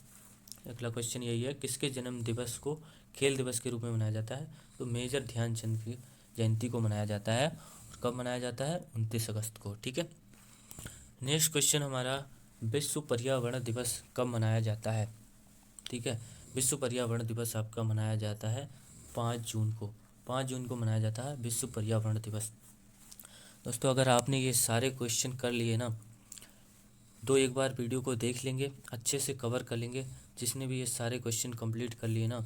अगला क्वेश्चन यही है, किसके जन्म दिवस को खेल दिवस के रूप में मनाया जाता है? तो मेजर ध्यानचंद की जयंती को मनाया जाता है। और कब मनाया जाता है? 29 अगस्त को। ठीक है, नेक्स्ट क्वेश्चन हमारा, विश्व पर्यावरण दिवस कब मनाया जाता है? ठीक है, विश्व पर्यावरण दिवस आपका मनाया जाता है 5 जून को। 5 जून को मनाया जाता है विश्व पर्यावरण दिवस। दोस्तों, अगर आपने ये सारे क्वेश्चन कर लिए ना, एक बार वीडियो को देख लेंगे, अच्छे से कवर कर लेंगे, जिसने भी ये सारे क्वेश्चन कंप्लीट कर लिए ना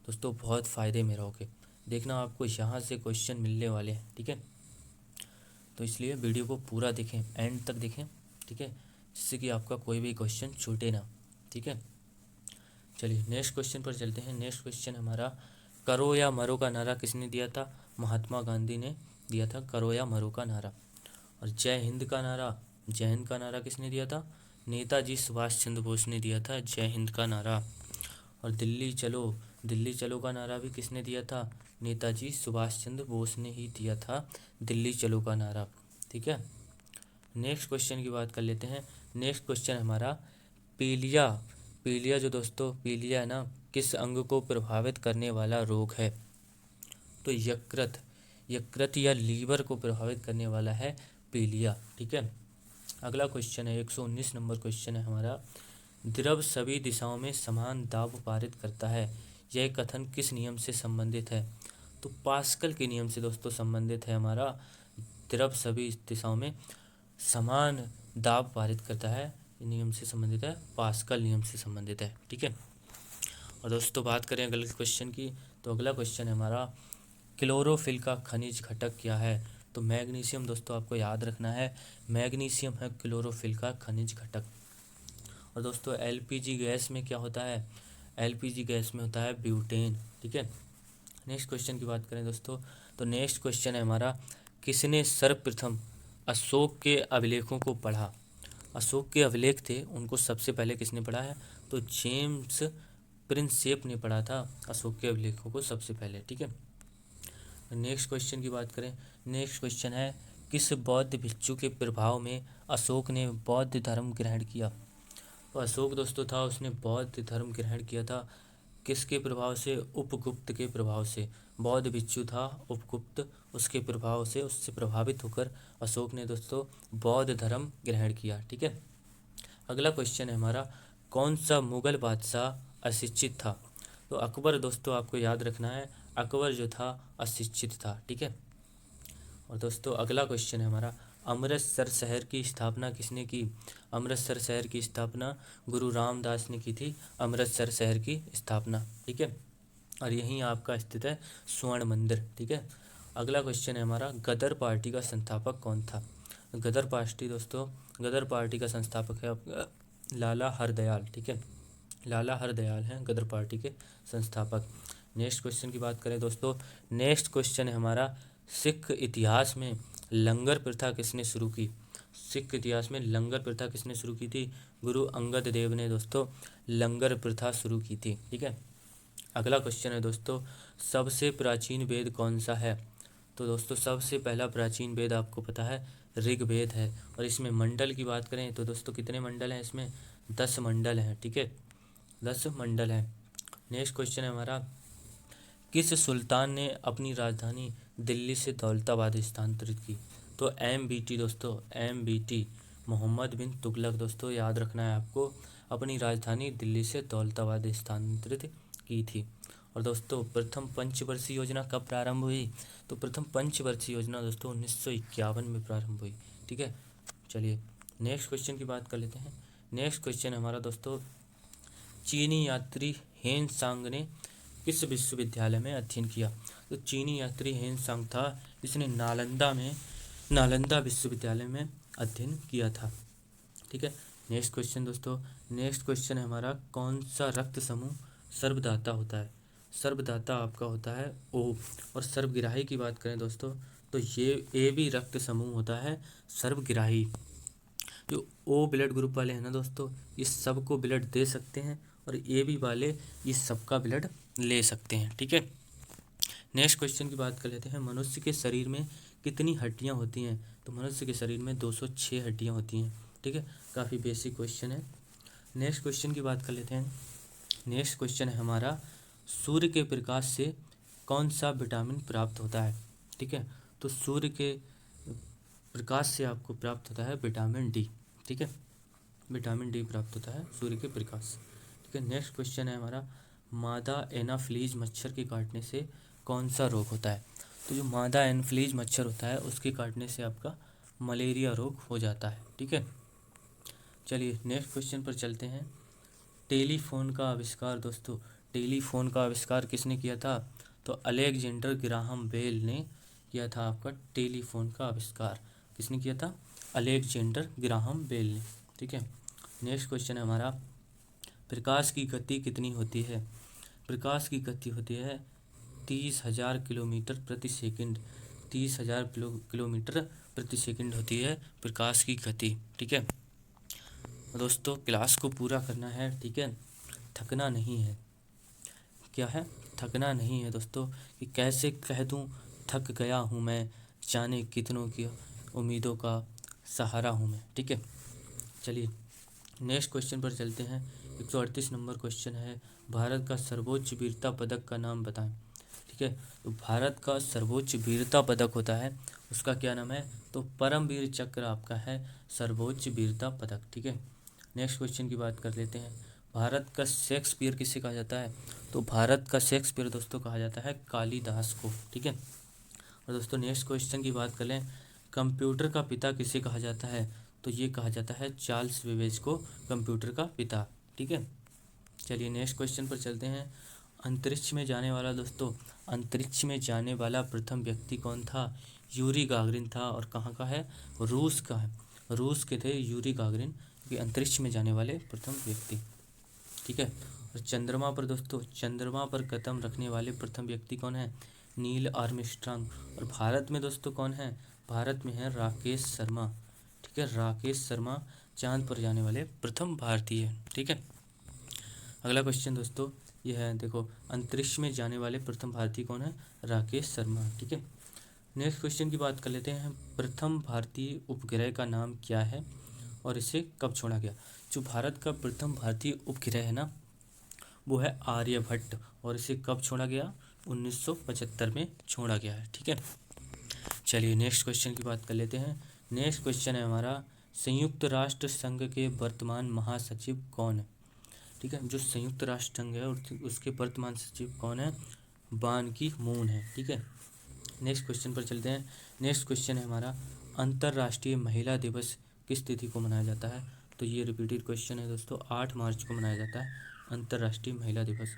दोस्तों, बहुत फ़ायदे में रहोगे। देखना, आपको यहाँ से क्वेश्चन मिलने वाले हैं। ठीक है, तो इसलिए वीडियो को पूरा देखें, एंड तक देखें। ठीक है, जिससे कि आपका कोई भी क्वेश्चन छूटे ना। ठीक है, चलिए नेक्स्ट क्वेश्चन पर चलते हैं। नेक्स्ट क्वेश्चन हमारा, करो या मरो का नारा किसने दिया था? महात्मा गांधी ने दिया था करो या मरो का नारा। और जय हिंद का नारा किसने दिया था? नेताजी सुभाष चंद्र बोस ने दिया था जय हिंद का नारा। और दिल्ली चलो का नारा भी किसने दिया था? नेताजी सुभाष चंद्र बोस ने ही दिया था दिल्ली चलो का नारा। ठीक है, नेक्स्ट क्वेश्चन की बात कर लेते हैं। नेक्स्ट क्वेश्चन हमारा पीलिया। पीलिया जो दोस्तों, पीलिया है ना, किस अंग को प्रभावित करने वाला रोग है? तो यकृत या लीवर को प्रभावित करने वाला है पीलिया। ठीक है, अगला क्वेश्चन है 119 नंबर क्वेश्चन है हमारा। द्रव सभी दिशाओं में समान दाब पारित करता है, यह कथन किस नियम से संबंधित है? तो पास्कल के नियम से दोस्तों संबंधित है हमारा। द्रव सभी दिशाओं में समान दाब पारित करता है, नियम से संबंधित है, पास्कल नियम से संबंधित है। ठीक है, और दोस्तों बात करें अगले क्वेश्चन की, तो अगला क्वेश्चन है हमारा क्लोरोफिल का खनिज घटक क्या है? तो मैग्नीशियम दोस्तों, आपको याद रखना है, मैग्नीशियम है क्लोरोफिल का खनिज घटक। और दोस्तों एलपीजी गैस में क्या होता है? एलपीजी गैस में होता है ब्यूटेन। ठीक है, नेक्स्ट क्वेश्चन की बात करें दोस्तों, तो नेक्स्ट क्वेश्चन है हमारा किसने सर्वप्रथम अशोक के अभिलेखों को पढ़ा? अशोक के अभिलेख थे, उनको सबसे पहले किसने पढ़ा है? तो जेम्स प्रिंसेप ने पढ़ा था अशोक के अभिलेखों को सबसे पहले। ठीक है, नेक्स्ट क्वेश्चन की बात करें। नेक्स्ट क्वेश्चन है किस बौद्ध भिक्षु के प्रभाव में अशोक ने बौद्ध धर्म ग्रहण किया? तो अशोक दोस्तों था, उसने बौद्ध धर्म ग्रहण किया था किसके प्रभाव से? उपगुप्त के प्रभाव से। बौद्ध भिक्षु था उपगुप्त, उसके प्रभाव से, उससे प्रभावित होकर अशोक ने दोस्तों बौद्ध धर्म ग्रहण किया। ठीक है, अगला क्वेश्चन है हमारा कौन सा मुगल बादशाह अशिक्षित था? तो अकबर दोस्तों, आपको याद रखना है, अकबर जो था अशिक्षित था। ठीक है, और दोस्तों अगला क्वेश्चन है हमारा अमृतसर शहर की स्थापना किसने की? अमृतसर शहर की स्थापना गुरु रामदास ने की थी, अमृतसर शहर की स्थापना। ठीक है, और यहीं आपका स्थित है स्वर्ण मंदिर। ठीक है, अगला क्वेश्चन है हमारा गदर पार्टी का संस्थापक कौन था? गदर पार्टी दोस्तों, गदर पार्टी का संस्थापक है आपका लाला हरदयाल। ठीक है, लाला हरदयाल हैं गदर पार्टी के संस्थापक। नेक्स्ट क्वेश्चन की बात करें दोस्तों, नेक्स्ट क्वेश्चन है हमारा सिख इतिहास में लंगर प्रथा किसने शुरू की? सिख इतिहास में लंगर प्रथा किसने शुरू की थी? गुरु अंगद देव ने दोस्तों लंगर प्रथा शुरू की थी। ठीक है, अगला क्वेश्चन है दोस्तों सबसे प्राचीन वेद कौन सा है? तो दोस्तों सबसे पहला प्राचीन वेद आपको पता है ऋग्वेद है, और इसमें मंडल की बात करें तो दोस्तों कितने मंडल हैं इसमें? 10 मंडल हैं। ठीक है, 10 मंडल हैं। नेक्स्ट क्वेश्चन है हमारा किस सुल्तान ने अपनी राजधानी दिल्ली से दौलताबाद स्थानांतरित की? तो MBT दोस्तों, MBT मोहम्मद बिन तुगलक दोस्तों, याद रखना है आपको, अपनी राजधानी दिल्ली से दौलताबाद स्थानांतरित की थी। और दोस्तों प्रथम पंचवर्षीय योजना कब प्रारंभ हुई? तो प्रथम पंचवर्षीय योजना दोस्तों 1951 में प्रारंभ हुई। ठीक है, चलिए नेक्स्ट क्वेश्चन की बात कर लेते हैं। नेक्स्ट क्वेश्चन हमारा दोस्तों चीनी यात्री हेन सांग ने किस विश्वविद्यालय में अध्ययन किया? तो चीनी यात्री हेन सांग था, इसने नालंदा विश्वविद्यालय में अध्ययन किया था। ठीक है, नेक्स्ट क्वेश्चन दोस्तों, नेक्स्ट क्वेश्चन है हमारा कौन सा रक्त समूह सर्वदाता होता है? सर्वदाता आपका होता है O। और सर्वग्राही की बात करें दोस्तों तो ये AB रक्त समूह होता है सर्वग्राही। जो O ब्लड ग्रुप वाले हैं ना दोस्तों, ये सबको ब्लड दे सकते हैं, और AB वाले ये सबका ब्लड ले सकते हैं। ठीक है, नेक्स्ट क्वेश्चन की बात कर लेते हैं मनुष्य के शरीर में कितनी हड्डियां होती हैं? तो मनुष्य के शरीर में 206 हड्डियां होती हैं। ठीक है, काफ़ी बेसिक क्वेश्चन है। नेक्स्ट क्वेश्चन की बात कर लेते हैं। नेक्स्ट क्वेश्चन है हमारा सूर्य के प्रकाश से कौन सा विटामिन प्राप्त होता है? ठीक है, तो सूर्य के प्रकाश से आपको प्राप्त होता है विटामिन D। ठीक है, विटामिन D प्राप्त होता है सूर्य के प्रकाश से। ठीक है, नेक्स्ट क्वेश्चन है हमारा मादा एनाफ्लीज मच्छर के काटने से कौन सा रोग होता है? तो जो मादा एनाफ्लीज मच्छर होता है उसके काटने से आपका मलेरिया रोग हो जाता है। ठीक है, चलिए नेक्स्ट क्वेश्चन पर चलते हैं। टेलीफोन का आविष्कार दोस्तों, टेलीफोन का आविष्कार किसने किया था? तो अलेक्जेंडर ग्राहम बेल ने किया था आपका टेलीफोन का आविष्कार। किसने किया था? अलेक्जेंडर ग्राहम बेल ने। ठीक है, नेक्स्ट क्वेश्चन है हमारा प्रकाश की गति कितनी होती है? प्रकाश की गति होती है 30,000 किलोमीटर प्रति सेकंड। 30,000 किलोमीटर प्रति सेकंड होती है प्रकाश की गति। ठीक है दोस्तों, क्लास को पूरा करना है। ठीक है, थकना नहीं है। क्या है, थकना नहीं है दोस्तों, कि कैसे कह दूं थक गया हूँ मैं, जाने कितनों की उम्मीदों का सहारा हूँ मैं। ठीक है, चलिए नेक्स्ट क्वेश्चन पर चलते हैं। 138 नंबर क्वेश्चन है, भारत का सर्वोच्च वीरता पदक का नाम बताएं। ठीक है, तो भारत का सर्वोच्च वीरता पदक होता है, उसका क्या नाम है, तो परमवीर चक्र आपका है सर्वोच्च वीरता पदक। ठीक है, नेक्स्ट क्वेश्चन की बात कर लेते हैं। भारत का शेक्सपियर किसे कहा जाता है, तो भारत का शेक्सपियर दोस्तों कहा जाता है कालिदास को। ठीक है, और दोस्तों नेक्स्ट क्वेश्चन की बात कर लें, कंप्यूटर का पिता किसे कहा जाता है, तो ये कहा जाता है चार्ल्स बेबेज को कंप्यूटर का पिता। ठीक है, चलिए नेक्स्ट क्वेश्चन पर चलते हैं। अंतरिक्ष में जाने वाला दोस्तों, अंतरिक्ष में जाने वाला प्रथम व्यक्ति कौन था, यूरी गागरिन था, और कहाँ का है, रूस का है, रूस के थे यूरी गागरिन, ये अंतरिक्ष में जाने वाले प्रथम व्यक्ति। ठीक है, और चंद्रमा पर दोस्तों, चंद्रमा पर कदम रखने वाले प्रथम व्यक्ति कौन है, नील आर्मस्ट्रांग। और भारत में दोस्तों कौन है, भारत में है राकेश शर्मा। ठीक है, राकेश शर्मा चांद पर जाने वाले प्रथम भारतीय। ठीक है, अगला क्वेश्चन दोस्तों ये है, देखो अंतरिक्ष में जाने वाले प्रथम भारतीय कौन है, राकेश शर्मा। ठीक है, नेक्स्ट क्वेश्चन की बात कर लेते हैं, प्रथम भारतीय उपग्रह का नाम क्या है और इसे कब छोड़ा गया। जो भारत का प्रथम भारतीय उपग्रह है ना, वो है आर्यभट्ट, और इसे कब छोड़ा गया, 1975 में छोड़ा गया है। ठीक है, चलिए नेक्स्ट क्वेश्चन की बात कर लेते हैं। नेक्स्ट क्वेश्चन है हमारा, संयुक्त राष्ट्र संघ के वर्तमान महासचिव कौन है। ठीक है, जो संयुक्त राष्ट्र संघ है उसके वर्तमान सचिव कौन है, बान की मून है। ठीक है, नेक्स्ट क्वेश्चन पर चलते हैं। नेक्स्ट क्वेश्चन है हमारा, अंतर्राष्ट्रीय महिला दिवस किस तिथि को मनाया जाता है, तो ये रिपीटेड क्वेश्चन है दोस्तों, 8 मार्च को मनाया जाता है अंतर्राष्ट्रीय महिला दिवस।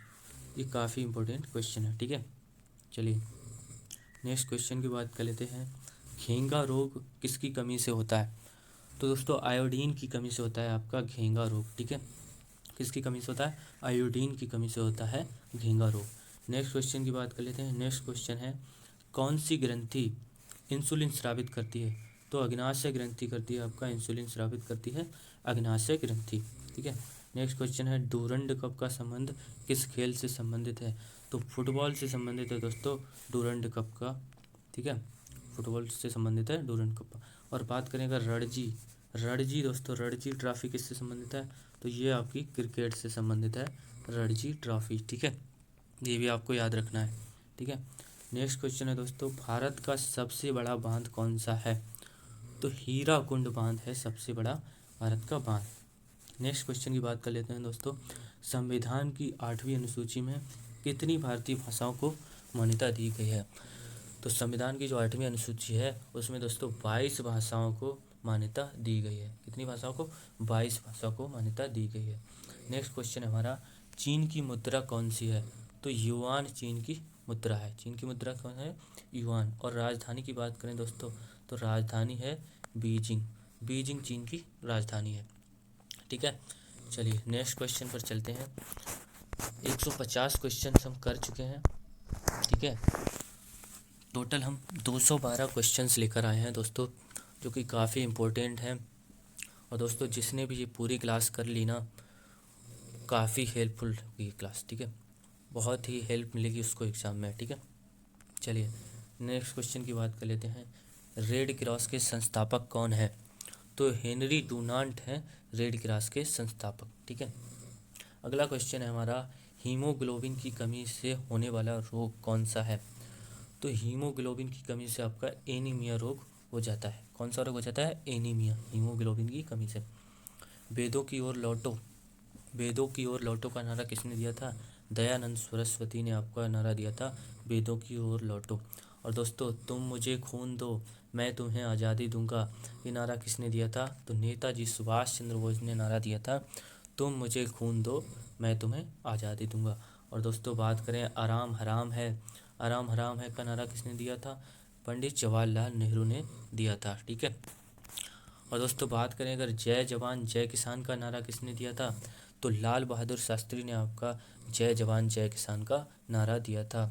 ये काफ़ी इंपॉर्टेंट क्वेश्चन है। ठीक है, चलिए नेक्स्ट क्वेश्चन की बात कर लेते हैं। घेंगा रोग किसकी कमी से होता है, तो दोस्तों आयोडीन की कमी से होता है आपका घेंगा रोग। ठीक है, किसकी कमी से होता है, आयोडीन की कमी से होता है घेंगा रोग। नेक्स्ट क्वेश्चन की बात कर लेते हैं। नेक्स्ट क्वेश्चन है, कौन सी ग्रंथि इंसुलिन स्रावित करती है, तो अग्नाशय ग्रंथि करती है आपका इंसुलिन स्रावित करती है अग्नाशय ग्रंथि। ठीक है, नेक्स्ट क्वेश्चन है, डूरंड कप का संबंध किस खेल से संबंधित है, तो फुटबॉल से संबंधित है दोस्तों डूरंड कप का। ठीक है, फुटबॉल से संबंधित है डूरंड कप। और बात करें अगर रणजी, रणजी दोस्तों, रणजी ट्रॉफी किससे संबंधित है, तो ये आपकी क्रिकेट से संबंधित है रणजी ट्रॉफी। ठीक है, ये भी आपको याद रखना है। ठीक है, नेक्स्ट क्वेश्चन है दोस्तों, भारत का सबसे बड़ा बांध कौन सा है, तो हीराकुंड बांध है सबसे बड़ा भारत का बांध। नेक्स्ट क्वेश्चन की बात कर लेते हैं दोस्तों, संविधान की 8वीं अनुसूची में कितनी भारतीय भाषाओं को मान्यता दी गई है, तो संविधान की जो 8वीं अनुसूची है उसमें दोस्तों 22 भाषाओं को मान्यता दी गई है। कितनी भाषाओं को, 22 भाषाओं को मान्यता दी गई है। नेक्स्ट क्वेश्चन है हमारा, चीन की मुद्रा कौन सी है, तो युआन चीन की मुद्रा है। चीन की मुद्रा कौन है, युआन। और राजधानी की बात करें दोस्तों, तो राजधानी है बीजिंग, बीजिंग चीन की राजधानी है। ठीक है, चलिए नेक्स्ट क्वेश्चन पर चलते हैं। 150 क्वेश्चन हम कर चुके हैं। ठीक है, टोटल हम 212 क्वेश्चंस लेकर आए हैं दोस्तों, जो कि काफ़ी इम्पोर्टेंट हैं। और दोस्तों जिसने भी ये पूरी क्लास कर ली ना, काफ़ी हेल्पफुल होगी क्लास। ठीक है, बहुत ही हेल्प मिलेगी उसको एग्ज़ाम में। ठीक है, चलिए नेक्स्ट क्वेश्चन की बात कर लेते हैं। रेड क्रॉस के संस्थापक कौन है, तो हेनरी डुनांट हैं रेड क्रॉस के संस्थापक। ठीक है, अगला क्वेश्चन है हमारा, हीमोग्लोबिन की कमी से होने वाला रोग कौन सा है, तो हीमोग्लोबिन की कमी से आपका एनीमिया रोग हो जाता है। कौन सा रोग हो जाता है, एनीमिया, हीमोग्लोबिन की कमी से। वेदों की ओर लौटो, वेदों की ओर लौटो का नारा किसने दिया था, दयानंद सरस्वती ने आपका नारा दिया था, वेदों की ओर लौटो। और दोस्तों तुम मुझे खून दो मैं तुम्हें आज़ादी दूंगा, ये नारा किसने दिया था, तो नेताजी सुभाष चंद्र बोस ने नारा दिया था, तुम मुझे खून दो मैं तुम्हें आज़ादी दूंगा। और दोस्तों बात करें आराम हराम है, आराम हराम है का नारा किसने दिया था, पंडित जवाहरलाल नेहरू ने दिया था। ठीक है, और दोस्तों बात करें अगर जय जवान जय किसान का नारा किसने दिया था, तो लाल बहादुर शास्त्री ने आपका जय जवान जय किसान का नारा दिया था।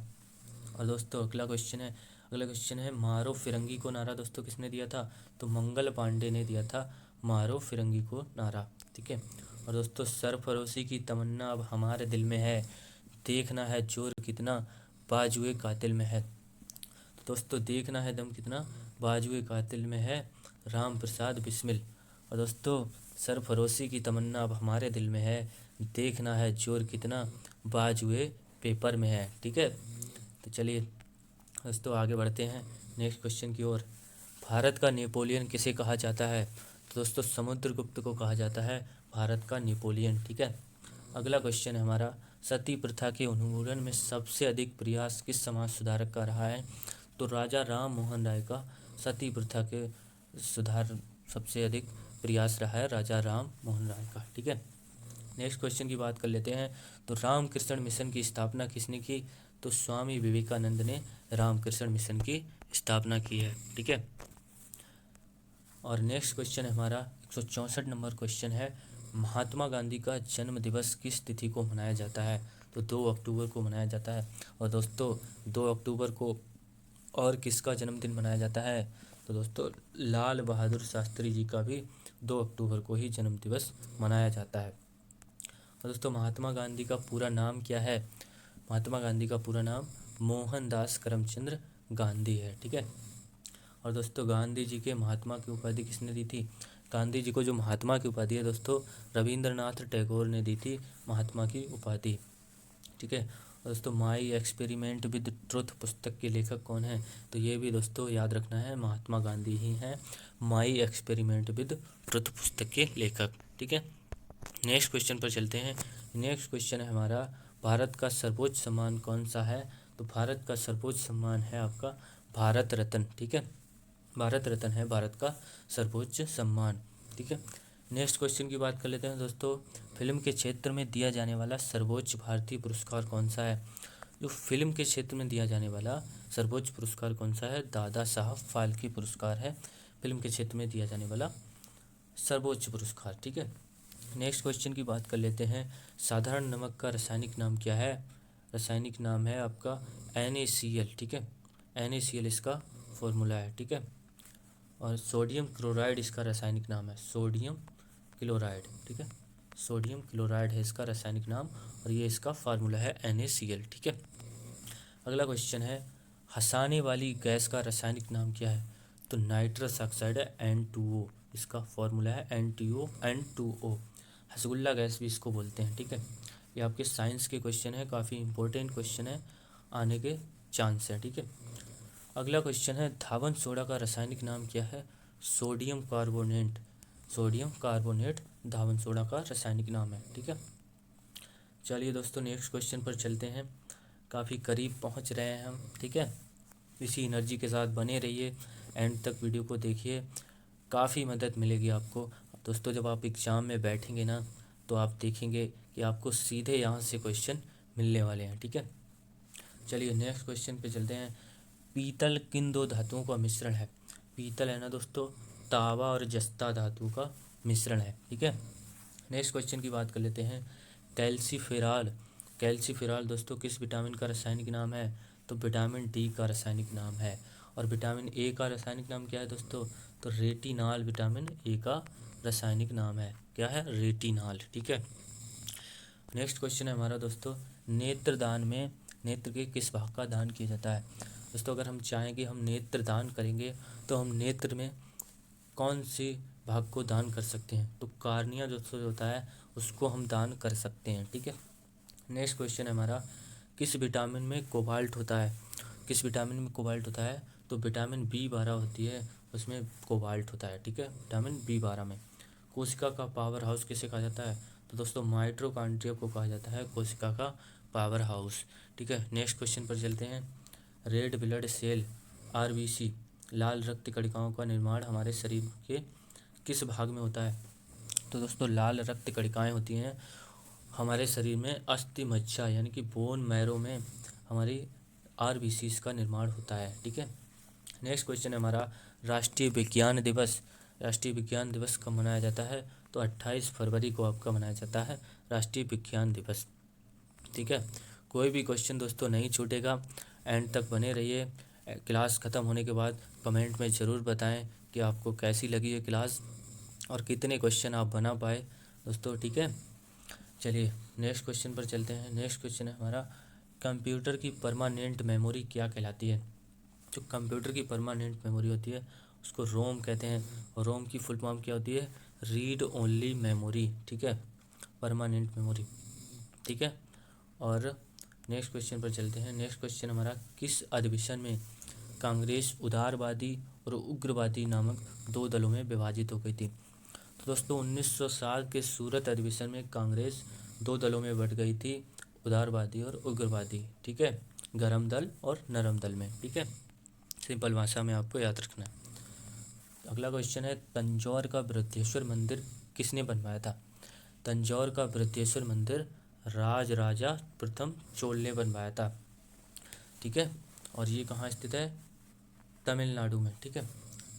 और दोस्तों अगला क्वेश्चन है मारो फिरंगी को नारा दोस्तों किसने दिया था, तो मंगल पांडे ने दिया था मारो फिरंगी को नारा। ठीक है, और दोस्तों सरफरोशी की तमन्ना अब हमारे दिल में है, देखना है जोर कितना बाजुए कातिल में है। तो दोस्तों देखना है दम कितना बाजुए कातिल में है, राम प्रसाद बिस्मिल। और दोस्तों सरफरोशी की तमन्ना अब हमारे दिल में है, देखना है जोर कितना बाजुए पेपर में है। ठीक है, तो चलिए दोस्तों आगे बढ़ते हैं नेक्स्ट क्वेश्चन की ओर। भारत का नेपोलियन किसे कहा जाता है? तो दोस्तों समुद्रगुप्त को कहा जाता है भारत का नेपोलियन। ठीक है, अगला क्वेश्चन है हमारा, सती प्रथा के उन्मूलन में सबसे अधिक प्रयास किस समाज सुधारक का रहा है? तो राजा राम मोहन राय का सती प्रथा के सुधार सबसे अधिक प्रयास रहा है राजा राम मोहन राय का। ठीक है, नेक्स्ट क्वेश्चन की बात कर लेते हैं। तो रामकृष्ण मिशन की स्थापना किसने की? तो स्वामी विवेकानंद ने रामकृष्ण मिशन की स्थापना की है। ठीक है, और नेक्स्ट क्वेश्चन है हमारा 164 नंबर क्वेश्चन है, महात्मा गांधी का जन्म दिवस किस तिथि को मनाया जाता है? तो 2 अक्टूबर को मनाया जाता है। और दोस्तों 2 अक्टूबर को और किसका जन्मदिन मनाया जाता है? तो दोस्तों लाल बहादुर शास्त्री जी का भी 2 अक्टूबर को ही जन्म दिवस मनाया जाता है। और दोस्तों महात्मा गांधी का पूरा नाम क्या है? महात्मा गांधी का पूरा नाम मोहनदास करमचंद गांधी है। ठीक है, और दोस्तों गांधी जी के महात्मा की उपाधि किसने दी थी? गांधी जी को जो महात्मा की उपाधि है दोस्तों रविंद्रनाथ टैगोर ने दी थी महात्मा की उपाधि। ठीक है, और दोस्तों माई एक्सपेरिमेंट विद ट्रुथ पुस्तक के लेखक कौन है? तो ये भी दोस्तों याद रखना है, महात्मा गांधी ही हैं माई एक्सपेरिमेंट विद ट्रुथ पुस्तक के लेखक। ठीक है, नेक्स्ट क्वेश्चन पर चलते हैं। नेक्स्ट क्वेश्चन है हमारा, भारत का सर्वोच्च सम्मान कौन सा है? तो भारत का सर्वोच्च सम्मान है आपका भारत रत्न। ठीक है, भारत रत्न है भारत का सर्वोच्च सम्मान। ठीक है, नेक्स्ट क्वेश्चन की बात कर लेते हैं दोस्तों, फिल्म के क्षेत्र में दिया जाने वाला सर्वोच्च भारतीय पुरस्कार कौन सा है? जो फिल्म के क्षेत्र में दिया जाने वाला सर्वोच्च पुरस्कार कौन सा है? दादा साहब फाल्के पुरस्कार है फिल्म के क्षेत्र में दिया जाने वाला सर्वोच्च पुरस्कार। ठीक है, नेक्स्ट क्वेश्चन की बात कर लेते हैं, साधारण नमक का रासायनिक नाम क्या है? रासायनिक नाम है आपका NaCl। ठीक है, NaCl इसका फॉर्मूला है। ठीक है, और सोडियम क्लोराइड इसका रासायनिक नाम है, सोडियम क्लोराइड। ठीक है, सोडियम क्लोराइड है इसका रासायनिक नाम, और ये इसका फार्मूला है NaCl। ठीक है, अगला क्वेश्चन है, हंसाने वाली गैस का रासायनिक नाम क्या है? तो नाइट्रस ऑक्साइड है N2O, इसका फॉर्मूला है N2O। हसगुल्ला गैस भी इसको बोलते हैं। ठीक है, ये आपके साइंस के क्वेश्चन है, काफ़ी इंपॉर्टेंट क्वेश्चन है, आने के चांस है। ठीक है, अगला क्वेश्चन है, धावन सोडा का रासायनिक नाम क्या है? सोडियम कार्बोनेट, सोडियम कार्बोनेट धावन सोडा का रासायनिक नाम है। ठीक है, चलिए दोस्तों नेक्स्ट क्वेश्चन पर चलते हैं, काफ़ी करीब पहुंच रहे हैं हम। ठीक है, इसी एनर्जी के साथ बने रहिए, एंड तक वीडियो को देखिए, काफ़ी मदद मिलेगी आपको। दोस्तों जब आप एग्ज़ाम में बैठेंगे ना तो आप देखेंगे कि आपको सीधे यहाँ से क्वेश्चन मिलने वाले हैं। ठीक है, चलिए नेक्स्ट क्वेश्चन पे चलते हैं, पीतल किन 2 धातुओं का मिश्रण है? पीतल है ना दोस्तों तावा और जस्ता धातु का मिश्रण है। ठीक है, नेक्स्ट क्वेश्चन की बात कर लेते हैं, कैल्सीफेरॉल, कैल्सीफेरॉल दोस्तों किस विटामिन का रासायनिक नाम है? तो विटामिन डी का रासायनिक नाम है। और विटामिन ए का रासायनिक नाम क्या है दोस्तों? तो रेटिनॉल विटामिन ए का रासायनिक नाम है, क्या है? रेटिनॉल। ठीक है, नेक्स्ट क्वेश्चन है हमारा दोस्तों, नेत्रदान में नेत्र के किस भाग का दान किया जाता है? दोस्तों अगर हम चाहें कि हम नेत्र दान करेंगे तो हम नेत्र में कौन से भाग को दान कर सकते हैं? तो कार्निया जो होता है उसको हम दान कर सकते हैं। ठीक है, नेक्स्ट क्वेश्चन है हमारा, किस विटामिन में कोबाल्ट होता है? किस विटामिन में कोबाल्ट होता है? तो विटामिन B12 होती है उसमें कोबाल्ट होता है। ठीक है, विटामिन B12 में। कोशिका का पावर हाउस किसे कहा जाता है? तो दोस्तों माइटोकॉन्ड्रिया को कहा जाता है कोशिका का पावर हाउस। ठीक है, नेक्स्ट क्वेश्चन पर चलते हैं, रेड ब्लड सेल RBC लाल रक्त कणिकाओं का निर्माण हमारे शरीर के किस भाग में होता है? तो दोस्तों लाल रक्त कणिकाएँ होती हैं हमारे शरीर में अस्थि मज्जा यानी कि बोन मैरो में हमारी RBCs का निर्माण होता है। ठीक है, नेक्स्ट क्वेश्चन है हमारा, राष्ट्रीय विज्ञान दिवस, राष्ट्रीय विज्ञान दिवस कब मनाया जाता है? तो 28 फरवरी को आपका मनाया जाता है राष्ट्रीय विज्ञान दिवस। ठीक है, कोई भी क्वेश्चन दोस्तों नहीं छूटेगा, एंड तक बने रहिए। क्लास ख़त्म होने के बाद कमेंट में ज़रूर बताएं कि आपको कैसी लगी ये क्लास और कितने क्वेश्चन आप बना पाए दोस्तों। ठीक है, चलिए नेक्स्ट क्वेश्चन पर चलते हैं। नेक्स्ट क्वेश्चन है हमारा, कंप्यूटर की परमानेंट मेमोरी क्या कहलाती है? जो कंप्यूटर की परमानेंट मेमोरी होती है उसको रोम कहते हैं, और रोम की फुल फॉर्म क्या होती है? रीड ओनली मेमोरी, ठीक है, परमानेंट मेमोरी, ठीक है। और नेक्स्ट क्वेश्चन पर चलते हैं। नेक्स्ट क्वेश्चन हमारा, किस अधिवेशन में कांग्रेस उदारवादी और उग्रवादी नामक दो दलों में विभाजित हो गई थी? तो दोस्तों 1960 के सूरत अधिवेशन में कांग्रेस दो दलों में बट गई थी, उदारवादी और उग्रवादी, ठीक है, गरम दल और नरम दल में, ठीक है। सिंपल भाषा में आपको याद रखना है। अगला क्वेश्चन है, तंजौर का बृहदेश्वर मंदिर किसने बनवाया था? तंजौर का बृहदेश्वर मंदिर राजराजा प्रथम चोल ने बनवाया था, ठीक है। और ये कहाँ स्थित है? तमिलनाडु में, ठीक है।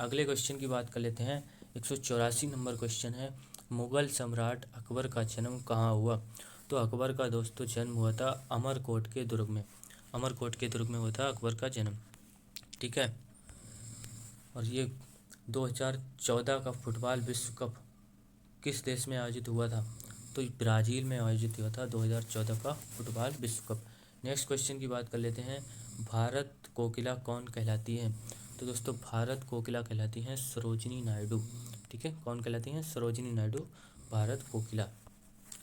अगले क्वेश्चन की बात कर लेते हैं। 184 नंबर क्वेश्चन है, मुगल सम्राट अकबर का जन्म कहाँ हुआ? तो अकबर का दोस्तों जन्म हुआ था अमरकोट के दुर्ग में। अमरकोट के दुर्ग में हुआ था अकबर का जन्म, ठीक है। और ये 2014 का फुटबॉल विश्व कप किस देश में आयोजित हुआ था? तो ब्राज़ील में आयोजित हुआ था 2014 का फुटबॉल विश्व कप। नेक्स्ट क्वेश्चन की बात कर लेते हैं, भारत कोकिला कौन कहलाती है? तो दोस्तों भारत कोकिला कहलाती हैं सरोजिनी नायडू, ठीक है। कौन कहलाती हैं? सरोजिनी नायडू भारत कोकिला।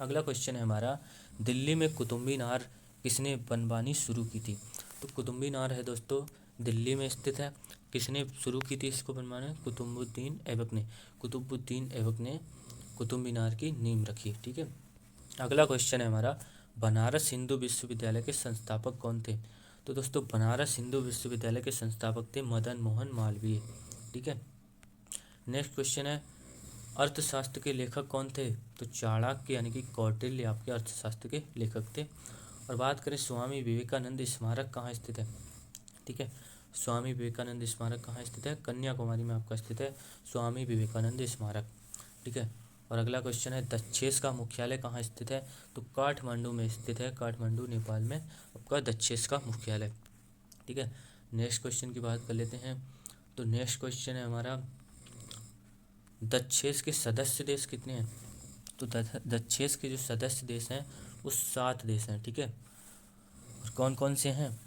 अगला क्वेश्चन है हमारा, दिल्ली में कुतुब मीनार किसने बनवानी शुरू की थी? तो कुतुब मीनार है दोस्तों दिल्ली में स्थित है। किसने शुरू की थी इसको बनवाना? कुतुबुद्दीन ऐबक ने। कुतुबुद्दीन ऐबक ने कुतुब मीनार की नींव रखी, ठीक है। अगला क्वेश्चन है हमारा, बनारस हिंदू विश्वविद्यालय के संस्थापक कौन थे? तो दोस्तों बनारस हिंदू विश्वविद्यालय के संस्थापक थे मदन मोहन मालवीय, ठीक है। नेक्स्ट क्वेश्चन है, अर्थशास्त्र के लेखक कौन थे? तो चाणक्य यानी कि कौटिल्य आपके अर्थशास्त्र के लेखक थे। और बात करें स्वामी विवेकानंद स्मारक कहाँ स्थित है, ठीक है। स्वामी विवेकानंद स्मारक कहाँ स्थित है? कन्याकुमारी में आपका स्थित है स्वामी विवेकानंद स्मारक, ठीक है। और अगला क्वेश्चन है, दक्षेस का मुख्यालय कहाँ स्थित है? तो काठमांडू में स्थित है, काठमांडू नेपाल में आपका दक्षेस का मुख्यालय, ठीक है। नेक्स्ट क्वेश्चन की बात कर लेते हैं। तो नेक्स्ट क्वेश्चन है हमारा, दक्षेस के सदस्य देश कितने हैं? तो दक्षेस के जो सदस्य देश हैं वो 7 देश हैं, ठीक है। और कौन कौन से हैं?